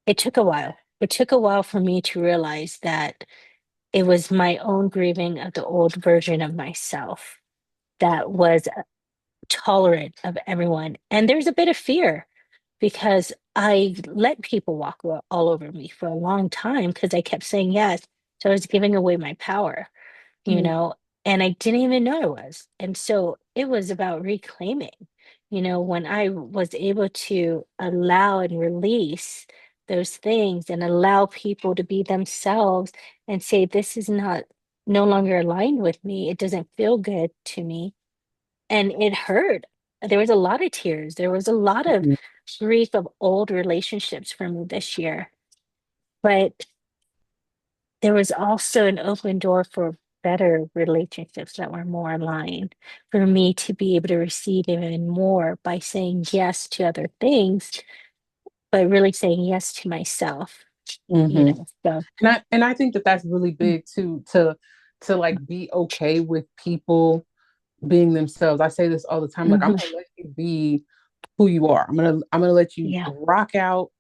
it took a while. It took a while for me to realize that it was my own grieving of the old version of myself that was tolerant of everyone. And there's a bit of fear because I let people walk all over me for a long time because I kept saying yes. So I was giving away my power, you Mm, know, and I didn't even know I was. And so it was about reclaiming, when I was able to allow and release those things and allow people to be themselves and say, this is not no longer aligned with me. It doesn't feel good to me. And it hurt. There was a lot of tears. There was a lot of mm, grief of old relationships for me this year. But there was also an open door for better relationships that were more aligned for me to be able to receive even more by saying yes to other things, but really saying yes to myself, mhm. So, And I think that that's really big too, to like be okay with people being themselves. I say this all the time. Like, I'm mhm, gonna let you be who you are. I'm gonna let you yeah. rock out,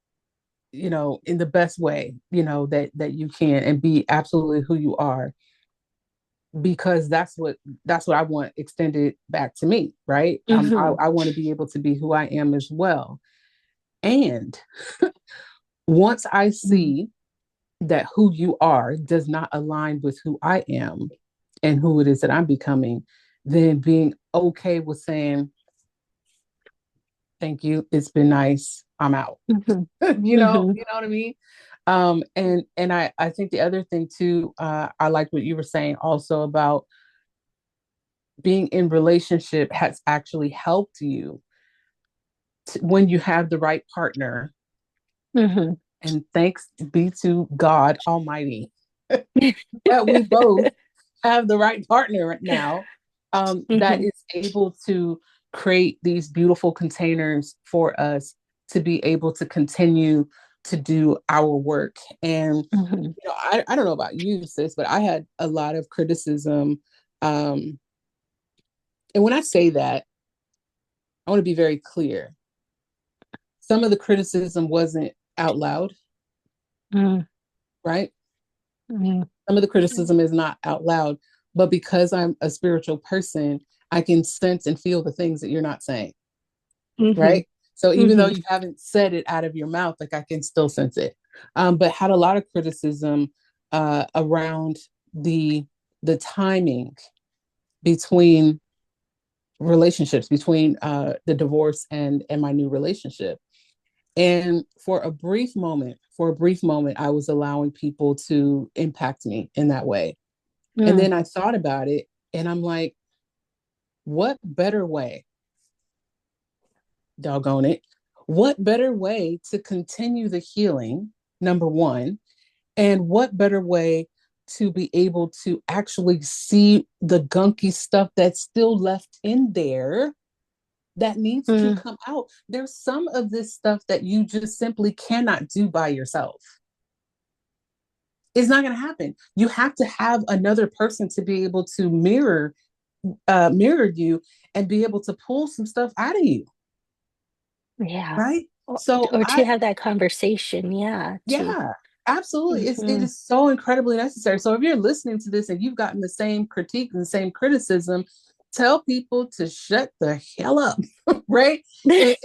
in the best way, that you can, and be absolutely who you are, because that's what I want extended back to me, right? Hmm. I want to be able to be who I am as well. And once I Hmm. see that who you are does not align with who I am and who it is that I'm becoming, then being okay with saying, thank you, it's been nice, I'm out. Hmm. you know, Hmm. you know what I mean? And I think the other thing too, I like what you were saying also about being in relationship has actually helped you when you have the right partner. Hmm. And thanks be to God Almighty that we both have the right partner right now, that Hmm. is able to create these beautiful containers for us to be able to continue to do our work. And Hmm. I don't know about you, sis, but I had a lot of criticism. Um, and when I say that, I want to be very clear. Some of the criticism wasn't out loud, right? Hmm. Some of the criticism is not out loud, but because I'm a spiritual person, I can sense and feel the things that you're not saying, Hmm. right? So even though Hmm. you haven't said it out of your mouth, like I can still sense it. But had a lot of criticism around the the timing between relationships, between the divorce and my new relationship. And for a brief moment, I was allowing people to impact me in that way. And Hmm. then I thought about it, and I'm like, what better way, doggone it, what better way to continue the healing, number one, and what better way to be able to actually see the gunky stuff that's still left in there that needs to Hmm. come out. There's some of this stuff that you just simply cannot do by yourself. It's not going to happen. You have to have another person to be able to mirror you and be able to pull some stuff out of you, Yeah. right? Or, So or to I have that conversation. Yeah. To, Yeah, absolutely. It hmm. is so incredibly necessary. So if you're listening to this and you've gotten the same critique and the same criticism, tell people to shut the hell up, right? And-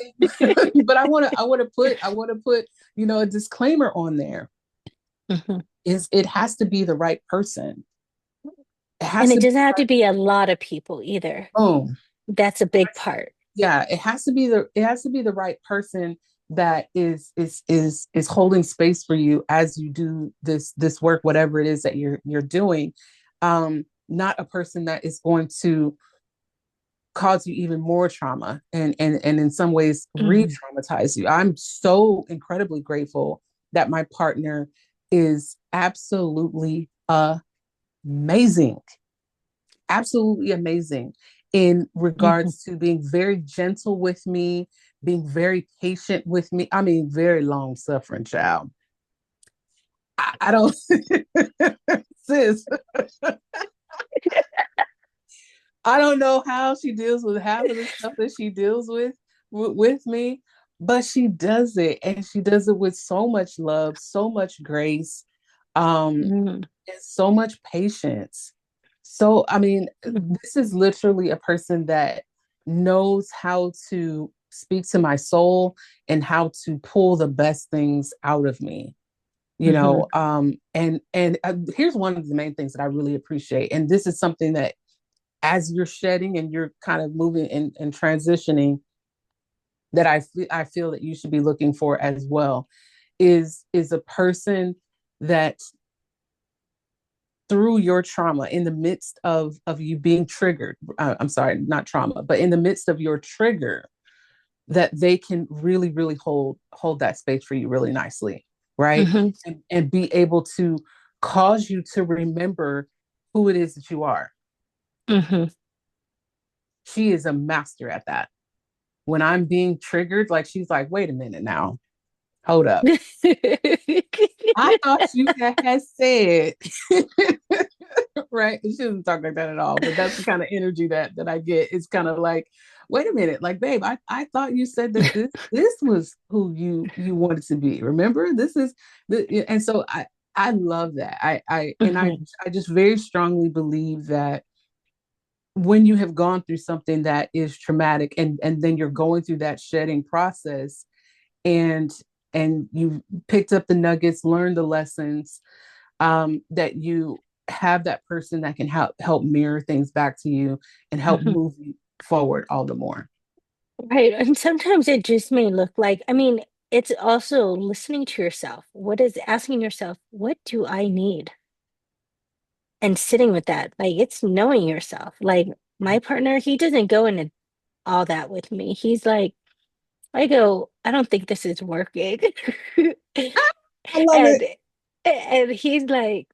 but I want to put a disclaimer on there. Hmm. Is it has to be the right person. It And has it to be doesn't the have right to be a lot of people either. boom. That's a big part. Yeah, it has to be the right person that is holding space for you as you do this work, whatever it is that you're doing. Not a person that is going to cause you even more trauma, and in some ways Hmm. re-traumatize you. I'm so incredibly grateful that my partner is absolutely amazing, absolutely amazing in Hmm. regards to being very gentle with me, being very patient with me. I mean, very long suffering child. I don't, sis, I don't know how she deals with half of the stuff that she deals with me, but she does it, and she does it with so much love, so much grace, Mm, and so much patience. So, I mean, mhm, this is literally a person that knows how to speak to my soul and how to pull the best things out of me. mhm, And here's one of the main things that I really appreciate, and this is something that as you're shedding and you're kind of moving and transitioning, that I feel that you should be looking for as well, is a person that through your trauma, in the midst of you being triggered, I'm sorry, not trauma, but in the midst of your trigger, that they can really really hold that space for you really nicely, right? mhm, And be able to cause you to remember who it is that you are. mhm. She is a master at that. When I'm being triggered, like she's like, wait a minute now, hold up, I thought you had said right. She doesn't talk like that at all, but that's the kind of energy that I get. It's kind of like, wait a minute, like, babe, I thought you said that this was who you wanted to be. Remember, this is and so I love that. Mhm, I just very strongly believe that when you have gone through something that is traumatic, and then you're going through that shedding process, and you've picked up the nuggets, learned the lessons, that you have that person that can help mirror things back to you and help mhm. move you forward all the more. Right. And sometimes it just may look like, I mean, it's also listening to yourself. What is asking yourself, what do I need? And sitting with that. Like it's knowing yourself. Like my partner, he doesn't go into all that with me. He's like, I go, I don't think this is working. I love And it. and he's like,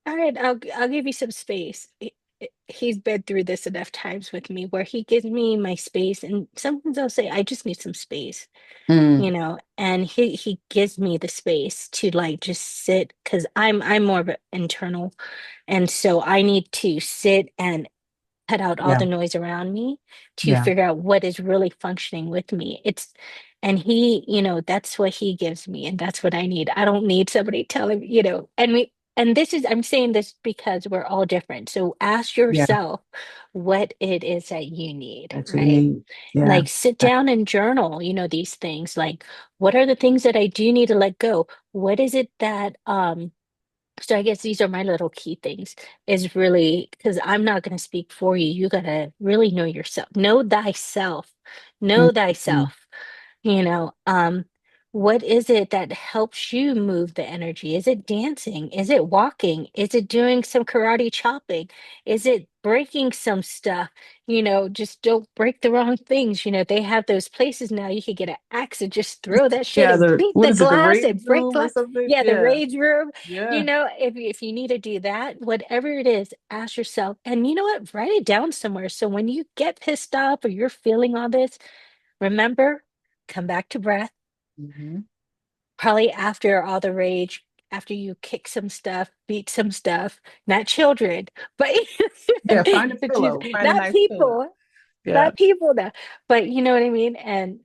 all right, I'll give you some space. He's been through this enough times with me where he gives me my space, and sometimes I'll say, I just need some space, Mm, and he gives me the space to like just sit because I'm more of an internal, and so I need to sit and cut out all yeah, the noise around me to yeah, figure out what is really functioning with me. And that's what he gives me, and that's what I need. I don't need somebody telling me, and this is, I'm saying this because we're all different. So ask yeah. yourself what it is that you need, That you right? need. Yeah, Like sit down and journal, these things. Like, what are the things that I do need to let go? What is it that so I guess these are my little key things is really because I'm not going to speak for you. You got to really know yourself. Know thyself. Know mm-hmm. thyself. You know, what is it that helps you move the energy? Is it dancing? Is it walking? Is it doing some karate chopping? Is it breaking some stuff? Just don't break the wrong things. They have those places now you could get an axe and just throw that shit Yeah. and The beat what the is it? The glass rage and break room or glass. something? Yeah, the Yeah, rage room. yeah, If you need to do that, whatever it is, ask yourself. And you know what? Write it down somewhere. So when you get pissed off or you're feeling all this, remember, come back to breath. hmm, Probably after all the rage, after you kick some stuff, beat some stuff, not children, but yeah. Find a just pillow. Find a not nice pillow. people, Yeah. not people now, but you know what I mean? And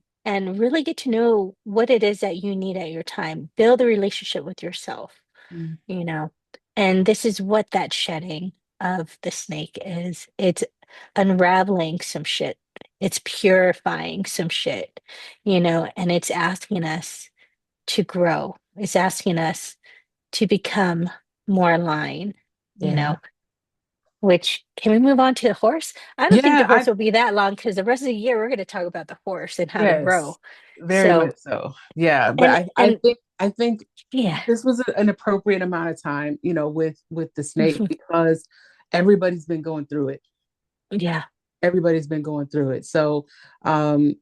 really get to know what it is that you need at your time. Build a relationship with yourself, Mm, you know. And this is what that shedding of the snake is. It's unraveling some shit. It's purifying some shit, and it's asking us to grow. It's asking us to become more aligned, you yeah, know, which can we move on to the horse? I don't think yeah. the horse will be that long because the rest of the year we're going to talk about the horse and how to grow. Yes, very So, much so. Yeah, but and and I think yeah, this was an appropriate amount of time, with the snake, because everybody's been going through it. yeah, Everybody's been going through it. Um,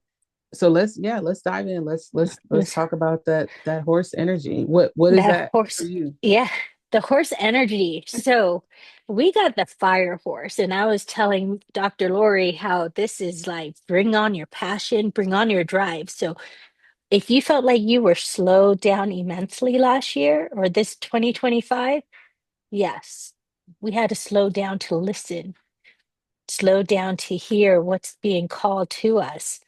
so let's dive in. Let's this talk about that horse energy. What is that that for horse, you? yeah, the horse energy. So we got the fire horse, and I was telling Dr. Lori how this is like bring on your passion, bring on your drive. So if you felt like you were slowed down immensely last year or this 2025, yes, we had to slow down to listen slow down to hear what's being called to us,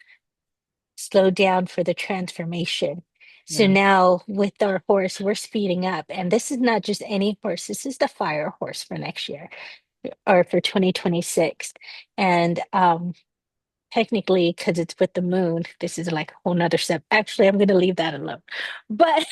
slow down for the transformation. So Yeah. now with our horse, we're speeding up. And this is not just any horse, this is the fire horse for next year or for 2026. And technically, because it's with the moon, this is like a whole nother step. Actually, I'm going to leave that alone. But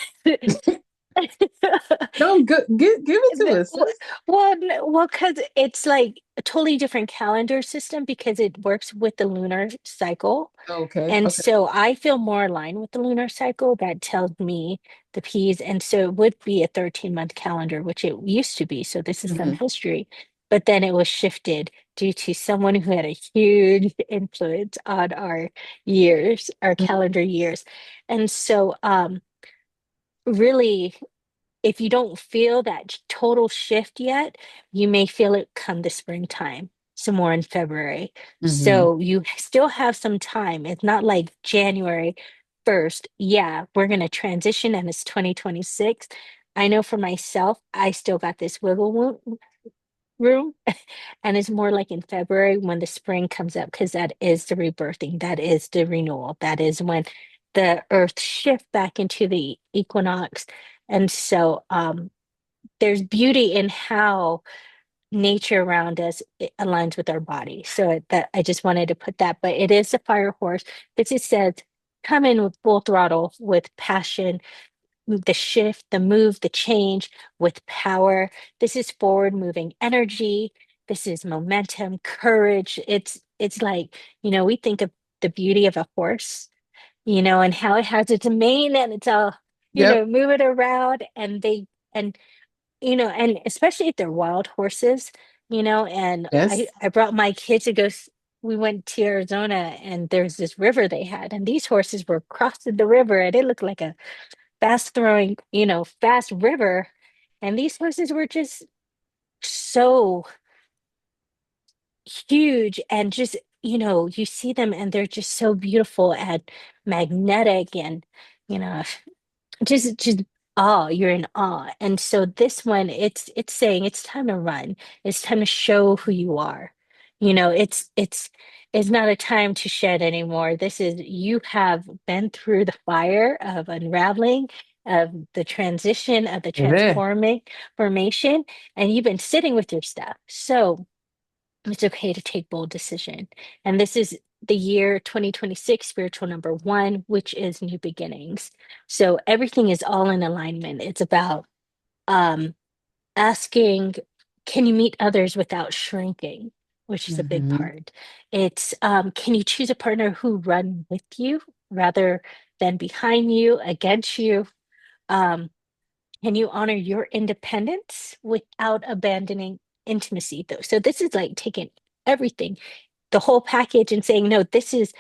No, good. Give it to The- us, w- sis. well, because it's like a totally different calendar system because it works with the lunar cycle. Okay. And Okay. so I feel more aligned with the lunar cycle that tells me the P's. And so it would be a 13-month calendar, which it used to be. So this is some Hmm. history. But then it was shifted due to someone who had a huge influence on our years, our calendar years. And so really if you don't feel that total shift yet, you may feel it come the springtime, some more in February. Hmm. So you still have some time. It's not like January 1st. Yeah, we're going to transition and it's 2026. I know for myself, I still got this room and it's more like in February when the spring comes up because that is the rebirthing, that is the renewal, that is when the earth shift back into the equinox. And so there's beauty in how nature around us aligns with our body. So that I just wanted to put that, but it is a fire horse. It just says come in with full throttle with passion, the shift, the move, the change with power. This is forward moving energy. This is momentum, courage. It's like, we think of the beauty of a horse, and how it has its mane and it's all, Yep. move it around and and especially if they're wild horses, and I Yes. I brought my kids to we went to Arizona and there's this river they had and these horses were crossing the river and it looked like a fast throwing, fast river. And these horses were just so huge and just, you see them and they're just so beautiful and magnetic and, you know, just awe. You're in awe. And so this one, it's saying it's time to run. It's time to show who you are. It's not a time to shed anymore. This is you have been through the fire of unraveling, of the transition, of the Baby. transforming formation, and you've been sitting with your stuff. So it's okay to take bold decision. And this is the year 2026, spiritual number one, which is new beginnings. So everything is all in alignment. It's about um, asking, can you meet others without shrinking, which is a big Hmm. part. It's can you choose a partner who run with you rather than behind you, against you? Um, can you honor your independence without abandoning intimacy, though? So this is like taking everything, the whole package, and saying, no, this is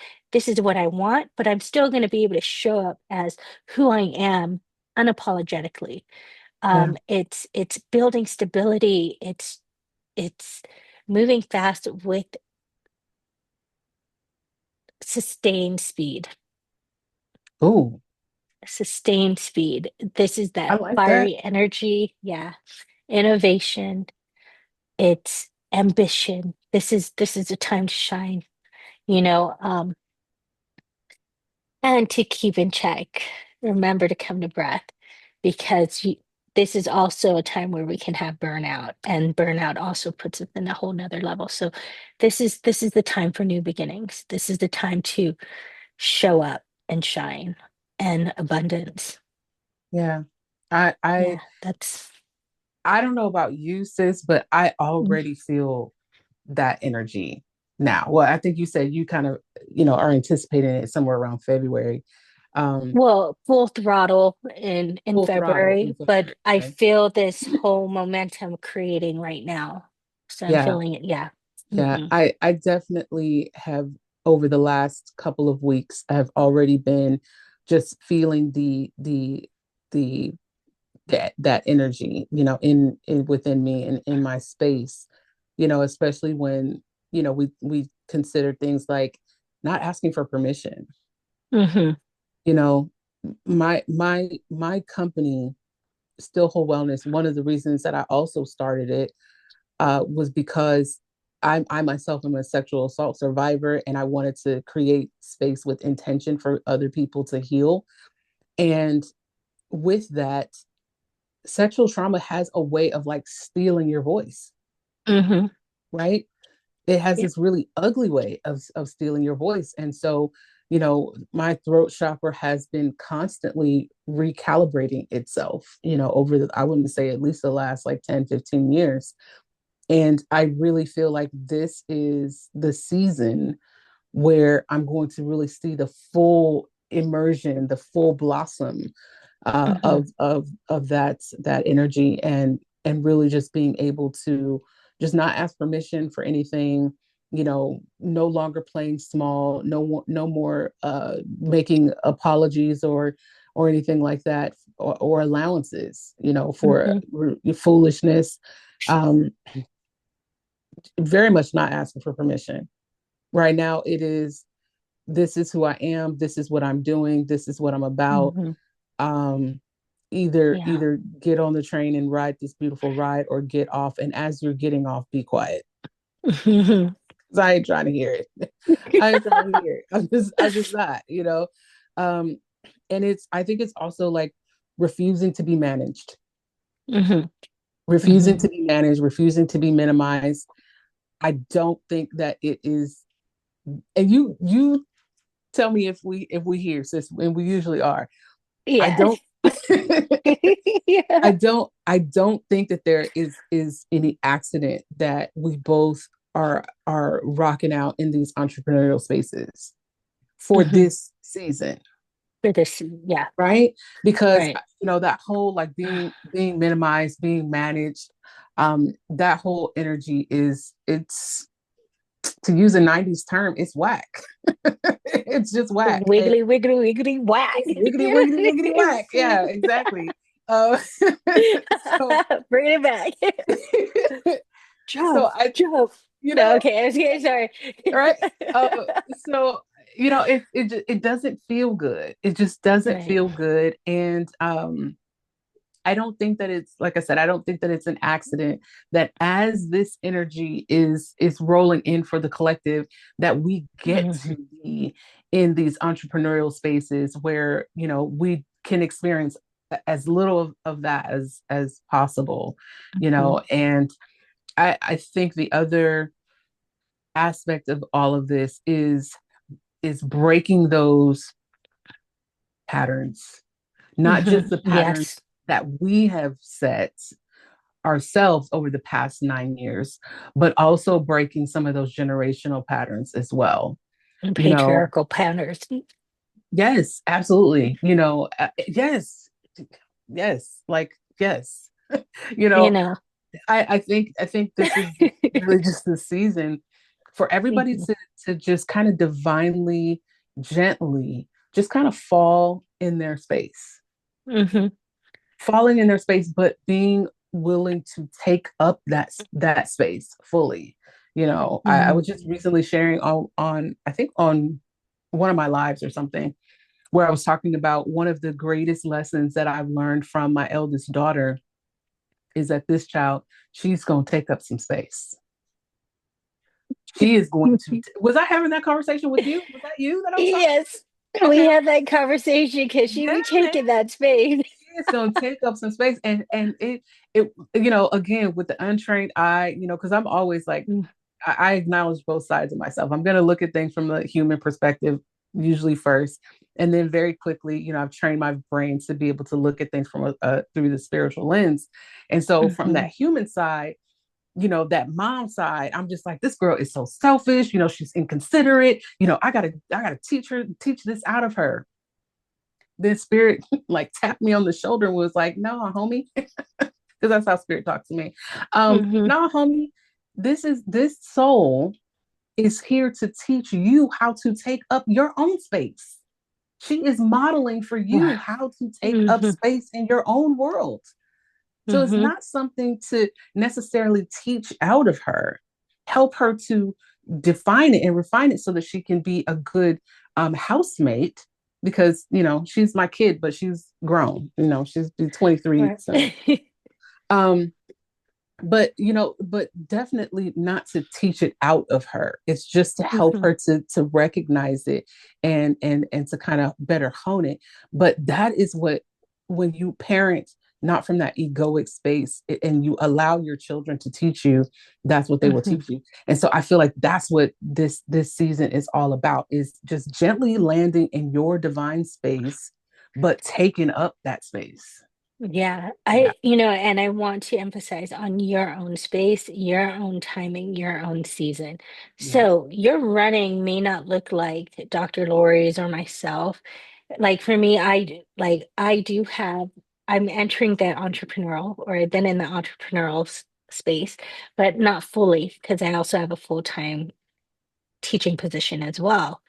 what I want, but I'm still going to be able to show up as who I am unapologetically. Yeah. It's building stability. It's moving fast with sustained speed. Ooh, Sustained speed. This is I that like that. fiery energy. Yeah. Innovation. It's ambition. This is a time to shine, you know, um, and to keep in check. Remember to come to breath because this is also a time where we can have burnout, and burnout also puts us in a whole nother level. So this is the time for new beginnings. This is the time to show up and shine and abundance. Yeah. I I Yeah, that's I don't know about you, sis, but I mm, already feel that energy now. Well, I think you said you kind of, are anticipating it somewhere around February. Um, well, full throttle in Full throttle in February, but February. I Okay. feel this whole momentum creating right now. So I'm Yeah. feeling it. Yeah. Yeah. Hmm. I definitely have over the last couple of weeks, I've already been just feeling the that energy, in within me and in my space, especially when, we consider things like not asking for permission. Hmm. You know, my company, Still Whole Wellness, one of the reasons that I also started it was because I myself am a sexual assault survivor, and I wanted to create space with intention for other people to heal. And with that, sexual trauma has a way of like stealing your voice, Mm-hmm. right? It has Yeah. this really ugly way of stealing your voice. And so, my throat chakra has been constantly recalibrating itself, over I wouldn't say at least the last like 10, 15 years. And I really feel like this is the season where I'm going to really see the full immersion, the full blossom Mm-hmm. of that energy, and really just being able to just not ask permission for anything. No longer playing small, no more making apologies or anything like that, or allowances, for Mm-hmm. foolishness. Um, very much not asking for permission. Right now, it is, this is who I am. This is what I'm doing. This is what I'm about. Mm-hmm. Um, either Yeah. either get on the train and ride this beautiful ride, or get off. And as you're getting off, be quiet. Mm-hmm. 'Cause I ain't trying to hear it. I ain't trying to hear it. I'm just not. Um, and I think it's also like refusing to be managed, Mm-hmm. refusing Mm-hmm. to be managed, refusing to be minimized. I don't think that it is. And you tell me if we hear, sis, and we usually are. I Yeah. don't Yeah. I don't think that there is any accident that we both are rocking out in these entrepreneurial spaces for Mm-hmm. this season, For this, yeah. right? Because Right. that whole like being minimized, being managed, that whole energy it's, to use a 90s term, it's whack. It's just whack. And Wiggly, wiggly, wiggly, whack. it's wiggity, wiggity, wiggity, whack. Yeah, exactly. Uh, so, Bring it back. so Jump, I, jump. you No, know, okay, I was kidding, sorry. right? So it doesn't feel good. It just doesn't Right. feel good, and I don't think that it's, like I said, I don't think that it's an accident that as this energy is rolling in for the collective, that we get Mm-hmm. to be in these entrepreneurial spaces where, we can experience as little of that as possible, and I think the other aspect of all of this is breaking those patterns, not just Mm-hmm. the patterns Yes. that we have set ourselves over the past 9 years, but also breaking some of those generational patterns as well. And You know, patriarchal patterns. yes, absolutely. Yes, yes, like yes. you You know, know. I think this is really just the season for everybody Mm-hmm. to just kind of divinely, gently, just kind of fall in their space, Mm-hmm. falling in their space, but being willing to take up that space fully. I Mm-hmm. was just recently sharing on I think on one of my lives or something, where I was talking about one of the greatest lessons that I've learned from my eldest daughter is that this child, she's going to take up some space. She is going to. Was I having that conversation with you? Was that you that I was talking Yes. to? We Okay. had that conversation because she Yeah, be man. taking that space. She is going to take up some space, and it again with the untrained eye, because I'm always like, I acknowledge both sides of myself. I'm going to look at things from the human perspective usually first, and then very quickly, I've trained my brain to be able to look at things from through the spiritual lens. And so from Mm-hmm. that human side, that mom side, I'm just like, this girl is so selfish, she's inconsiderate, I gotta teach this out of her. Then spirit like tapped me on the shoulder and was like, no, homie, because that's how spirit talks to me. Mm-hmm. No, homie, this soul is here to teach you how to take up your own space. She is modeling for you Wow. how to take up Mm-hmm. space in your own world. So it's Mm-hmm. not something to necessarily teach out of her. Help her to define it and refine it so that she can be a good housemate. Because she's my kid, but she's grown. She's 23 Right. soon. Um, but but definitely not to teach it out of her. It's just to help Hmm. her to recognize it and to kind of better hone it. But that is what, when you parent not from that egoic space and you allow your children to teach you, that's what they will Hmm. teach you. And so I feel like that's what this season is all about, is just gently landing in your divine space, but taking up that space. Yeah, Yeah. and I want to emphasize on your own space, your own timing, your own season. Yeah. So your running may not look like Dr. Lori's or myself. Like for me, I do have, I'm entering that entrepreneurial, or I've been in the entrepreneurial space, but not fully because I also have a full-time teaching position as well.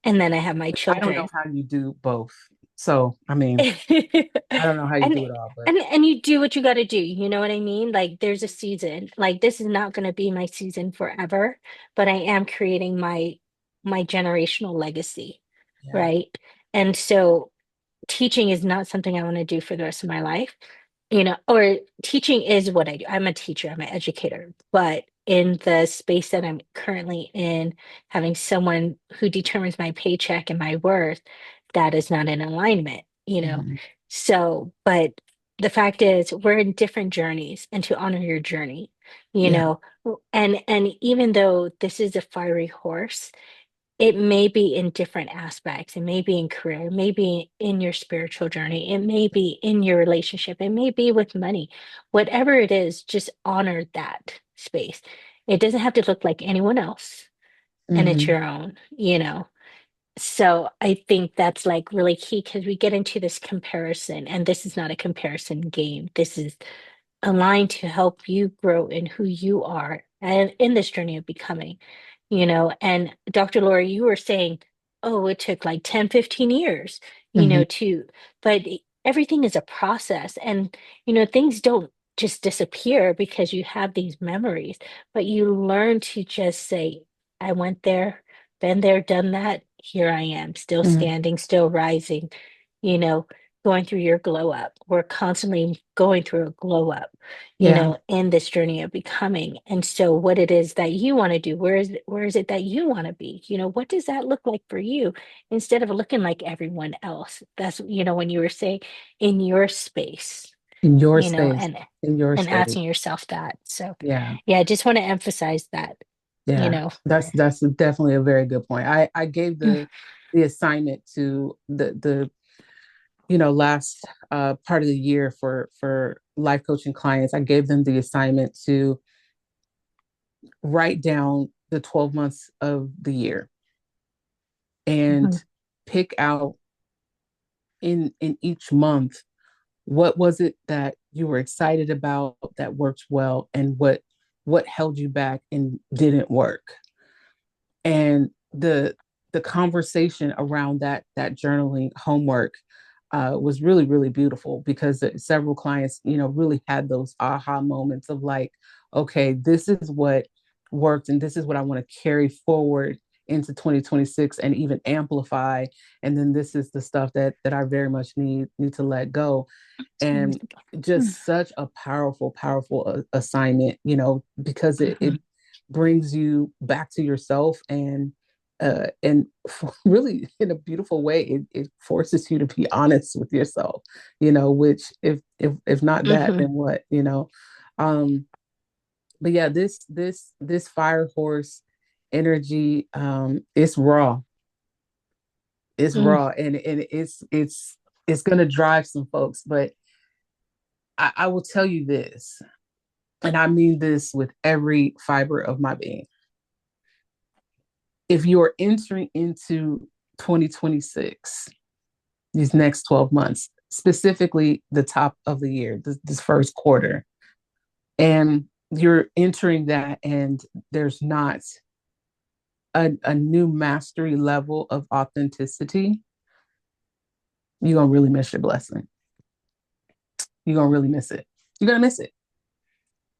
And then I have my I don't know children. how you do both. So, I mean, I don't know how you and do it all, but and you do what you got to do, you know what I mean? Like there's a season, like this is not going to be my season forever, but I am creating my generational legacy, yeah. right? And so teaching is not something I want to do for the rest of my life, or teaching is what I do. I'm a teacher, I'm an educator, but in the space that I'm currently in, having someone who determines my paycheck and my worth, that is not in alignment, you know. Mhm. So, but the fact is, we're in different journeys, and to honor your journey, you Yeah. know, and even though this is a fiery horse, it may be in different aspects. It may be in career, it may be in your spiritual journey, it may be in your relationship, it may be with money. Whatever it is, just honor that space. It doesn't have to look like anyone else, and it's Hmm. your own, you know. So I think that's like really key because we get into this comparison, and this is not a comparison game. This is aligned to help you grow in who you are and in this journey of becoming, And Dr. Lori, you were saying, oh, it took like 10, 15 years, Hmm. but everything is a process. And, things don't just disappear because you have these memories, but you learn to just say, I went there, been there, done that. Here I am, still Hmm. standing, still rising, you know, going through your glow up. We're constantly going through a glow up, Yeah. in this journey of becoming. And so what it is that you want to do, where is it that you want to be? What does that look like for you instead of looking like everyone else? That's, when you were saying in your space, In your you know, space. and In your and space. asking yourself that. So Yeah. yeah, I just want to emphasize that, you Yeah. know. That's definitely a very good point. I gave the assignment to the last part of the year for life coaching clients. I gave them the assignment to write down the 12 months of the year and Mhm. pick out in each month, what was it that you were excited about that worked well, and what held you back and didn't work. And the conversation around that journaling homework was really really beautiful, because several clients really had those aha moments of like, okay, this is what worked and this is what I want to carry forward into 2026 and even amplify, and then this is the stuff that I very much need to let go. And just such a powerful assignment, because it Mhm. brings you back to yourself, and really in a beautiful way, it forces you to be honest with yourself, which if not that, Mhm. then what, um but yeah, this fire horse energy, it's raw. It's Mhm. raw, and it's gonna drive some folks. But I will tell you this, and I mean this with every fiber of my being. If you're entering into 2026, these next 12 months, specifically the top of the year, this first quarter, and you're entering that, and there's not a new mastery level of authenticity, you're going to really miss your blessing. You're going to really miss it. You're going to miss it,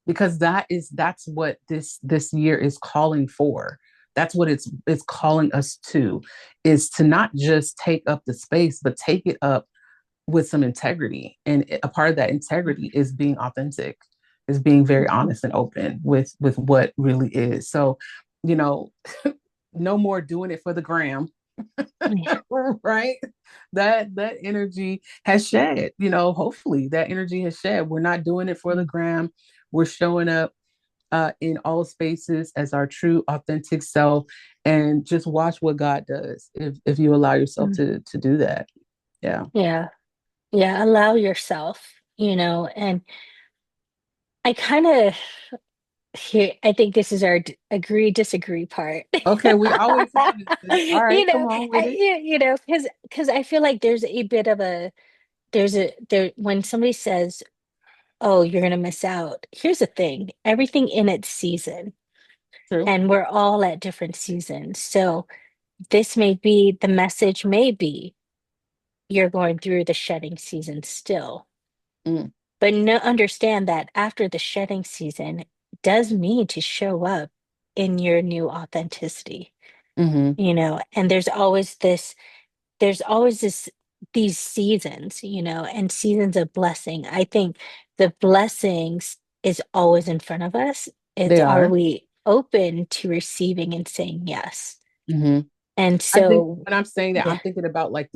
because that's what this year is calling for. That's what it's calling us to, is to not just take up the space, but take it up with some integrity. And a part of that integrity is being authentic, is being very Mhm. honest and open with what really is. So, you know, no more doing it for the gram, Yeah. right? That energy has shed, hopefully that energy has shed. We're not doing it for the gram. We're showing up in all spaces as our true authentic self, and just watch what God does if you allow yourself Mm. to do that. Yeah. Yeah. Yeah. Allow yourself, and I kind of here, I think this is our agree disagree part. Okay, we always have this. All right, come on with it. Because I feel like there's a bit of a there when somebody says, "Oh, you're gonna miss out." Here's the thing: everything in its season, True. and we're all at different seasons. So this may be the message. May be you're going through the shedding season still, Mm, but no, understand that after the shedding season does mean to show up in your new authenticity, mm-hmm. and there's always these seasons, and seasons of blessing. I think the blessings is always in front of us. It's, They are are. we open to receiving and saying yes? Mm-hmm. And I think so, when I'm saying that, yeah. I'm thinking about like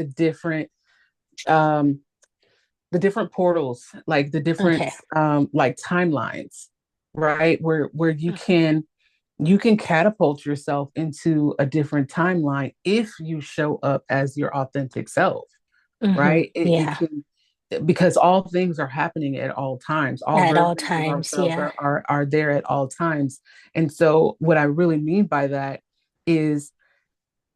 um the different portals, like the different Okay. like timelines, right? Where you can catapult yourself into a different timeline if you show up as your authentic self, Hmm. right? It Yeah. can, because all things are happening at all times. All At all versions of times. ourselves Yeah. are there at all times. And so what I really mean by that is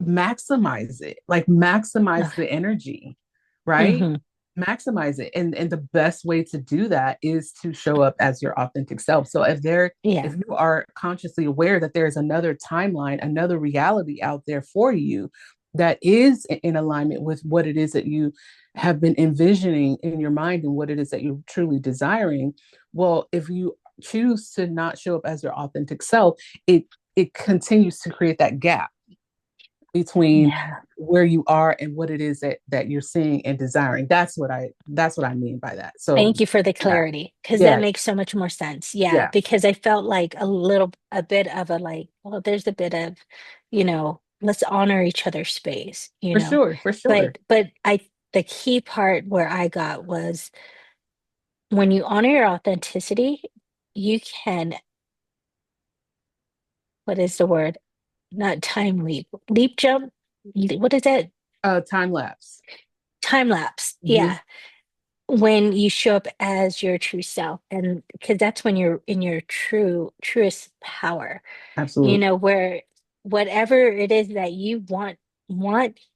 maximize it, like maximize Okay. the energy, right? Hmm. Maximize it. And the best way to do that is to show up as your authentic self. So Yeah. if you are consciously aware that there's another timeline, another reality out there for you that is in alignment with what it is that you have been envisioning in your mind and what it is that you're truly desiring, well, if you choose to not show up as your authentic self, it continues to create that gap between Yeah. where you are and what it is that you're seeing and desiring. That's what I mean by that. So Thank you for the yeah, clarity, because that yeah, makes so much more sense. Yeah, yeah, because I felt like a bit of a like, well, there's a bit of, let's honor each other's space, for sure, for sure. but the key part where I got was when you honor your authenticity, you can, what is the word? Not time leap jump. What is that? Time lapse. Time lapse. Mm-hmm. Yeah. When you show up as your true self, and because that's when you're in your truest power, Absolutely. where whatever it is that you want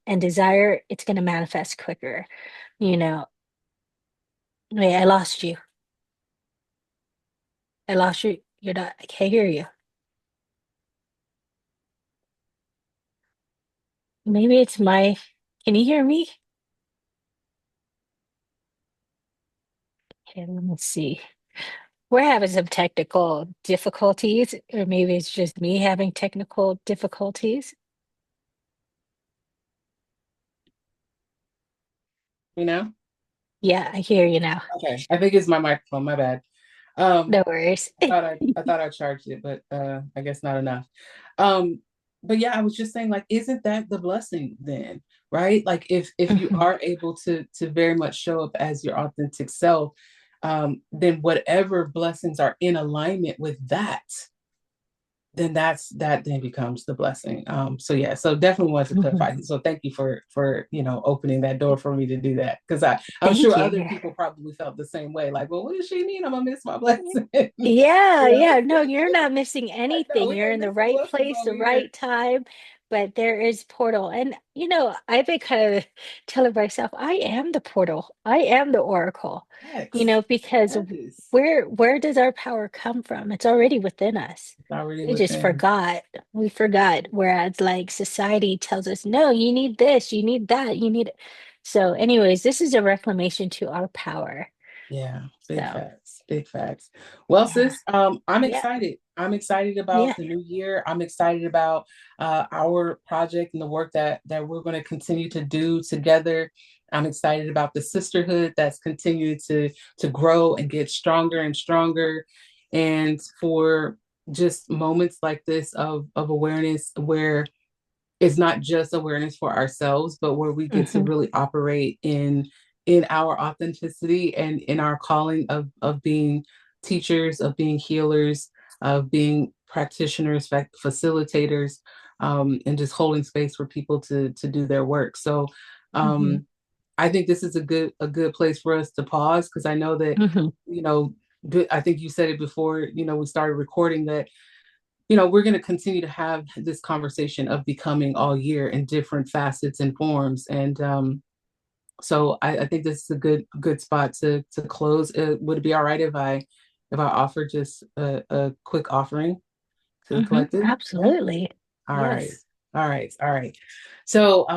and desire, it's going to manifest quicker. you know Wait, I lost you. I lost you. You're not, I can't hear you. Maybe it's my, can you hear me? Okay, let me see. We're having some technical difficulties, or maybe it's just me having technical difficulties. You know. Yeah, I hear you now. Okay. I think it's my microphone. My bad. Um, No worries. I thought I charged it, but I guess not enough. Um, but yeah, I was just saying, like, isn't that the blessing then, right? Like, if you Mhm. are able to very much show up as your authentic self, then whatever blessings are in alignment with that, then that then becomes the blessing. So yeah, so definitely wanted to Mhm. clarify. So thank you for opening that door for me to do that, because I'm Thank sure you. other Yeah. people probably felt the same way. Like, well, what does she mean? I'm gonna miss my blessing. Yeah, you know, yeah. No, you're not missing like no, anything. we You're ain't in the missing right blessings place, the over here. right time. But there is portal. And I've been kind of telling myself, I am the portal. I am the oracle. Facts. Because Yes, where does our power come from? It's already within us. it's already We just within. forgot. We forgot. Whereas like society tells us, no, you need this, you need that, you need. So, anyways, this is a reclamation to our power. Yeah, big So, facts, big facts. Well, yeah. sis, I'm Yeah. excited. I'm excited Yeah. about the new year. I'm excited about our project and the work that we're going to continue to do together. I'm excited about the sisterhood that's continued to grow and get stronger and stronger. and for just moments like this of awareness where it's not just awareness for ourselves, but where we get to Hmm. really operate in our authenticity and in our calling of being teachers, of being healers, of being practitioners, facilitators, and just holding space for people to do their work. So Hmm. um, I think this is a good place for us to pause, because I know that, Hmm. you know, I think you said it before, we started recording, that we're going to continue to have this conversation of becoming all year in different facets and forms. And so I think this is a good spot to close. Would it be all right if I offer just a quick offering to the Hmm. collective? Yeah. Absolutely. All right. Yes. All right. All right. So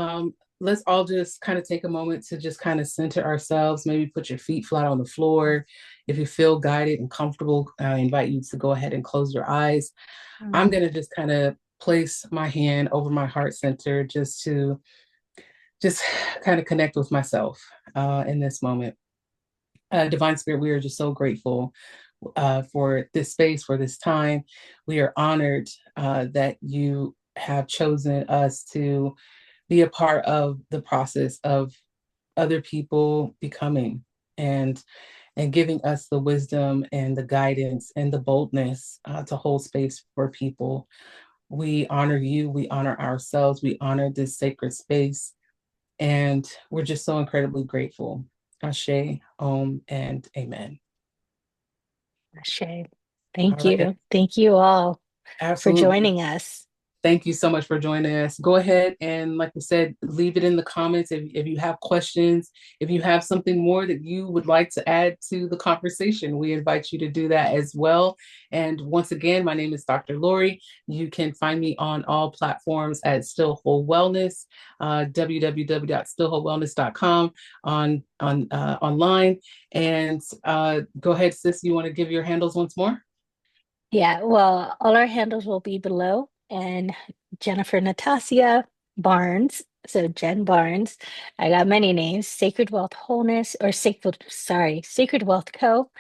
let's all just kind of take a moment to just kind of center ourselves. Maybe put your feet flat on the floor. If you feel guided and comfortable, I invite you to go ahead and close your eyes. I'm Mm. going to just kind of place my hand over my heart center, just kind of connect with myself in this moment. Divine Spirit, we are just so grateful for this space, for this time. We are honored that you have chosen us to be a part of the process of other people becoming, and giving us the wisdom and the guidance and the boldness to hold space for people. We honor you, we honor ourselves, we honor this sacred space, and we're just so incredibly grateful. Ashe, Om, and Amen. Ashe. All Thank right, you. Thank you all for absolutely. joining us. Thank you so much for joining us. Go ahead and, like I said, leave it in the comments if you have questions, if you have something more that you would like to add to the conversation. We invite you to do that as well. And once again, my name is Dr. Lori. You can find me on all platforms at Still Whole Wellness, www.stillwholewellness.com online. And go ahead, sis. You want to give your handles once more? Yeah, well, all our handles will be below. And Jennifer Natasia Barnes, so Jen Barnes. I got many names, Sacred Wealth Wholeness, or Sacred Wealth Co.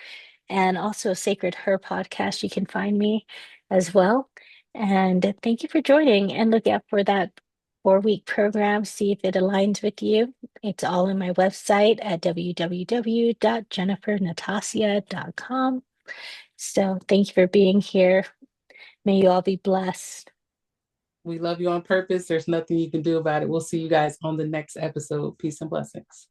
And also Sacred Her podcast. You can find me as well. And thank you for joining, and look out for that 4-week program. See if it aligns with you. It's all on my website at www.jennifernatasia.com. So thank you for being here. May you all be blessed. We love you on purpose. There's nothing you can do about it. We'll see you guys on the next episode. Peace and blessings.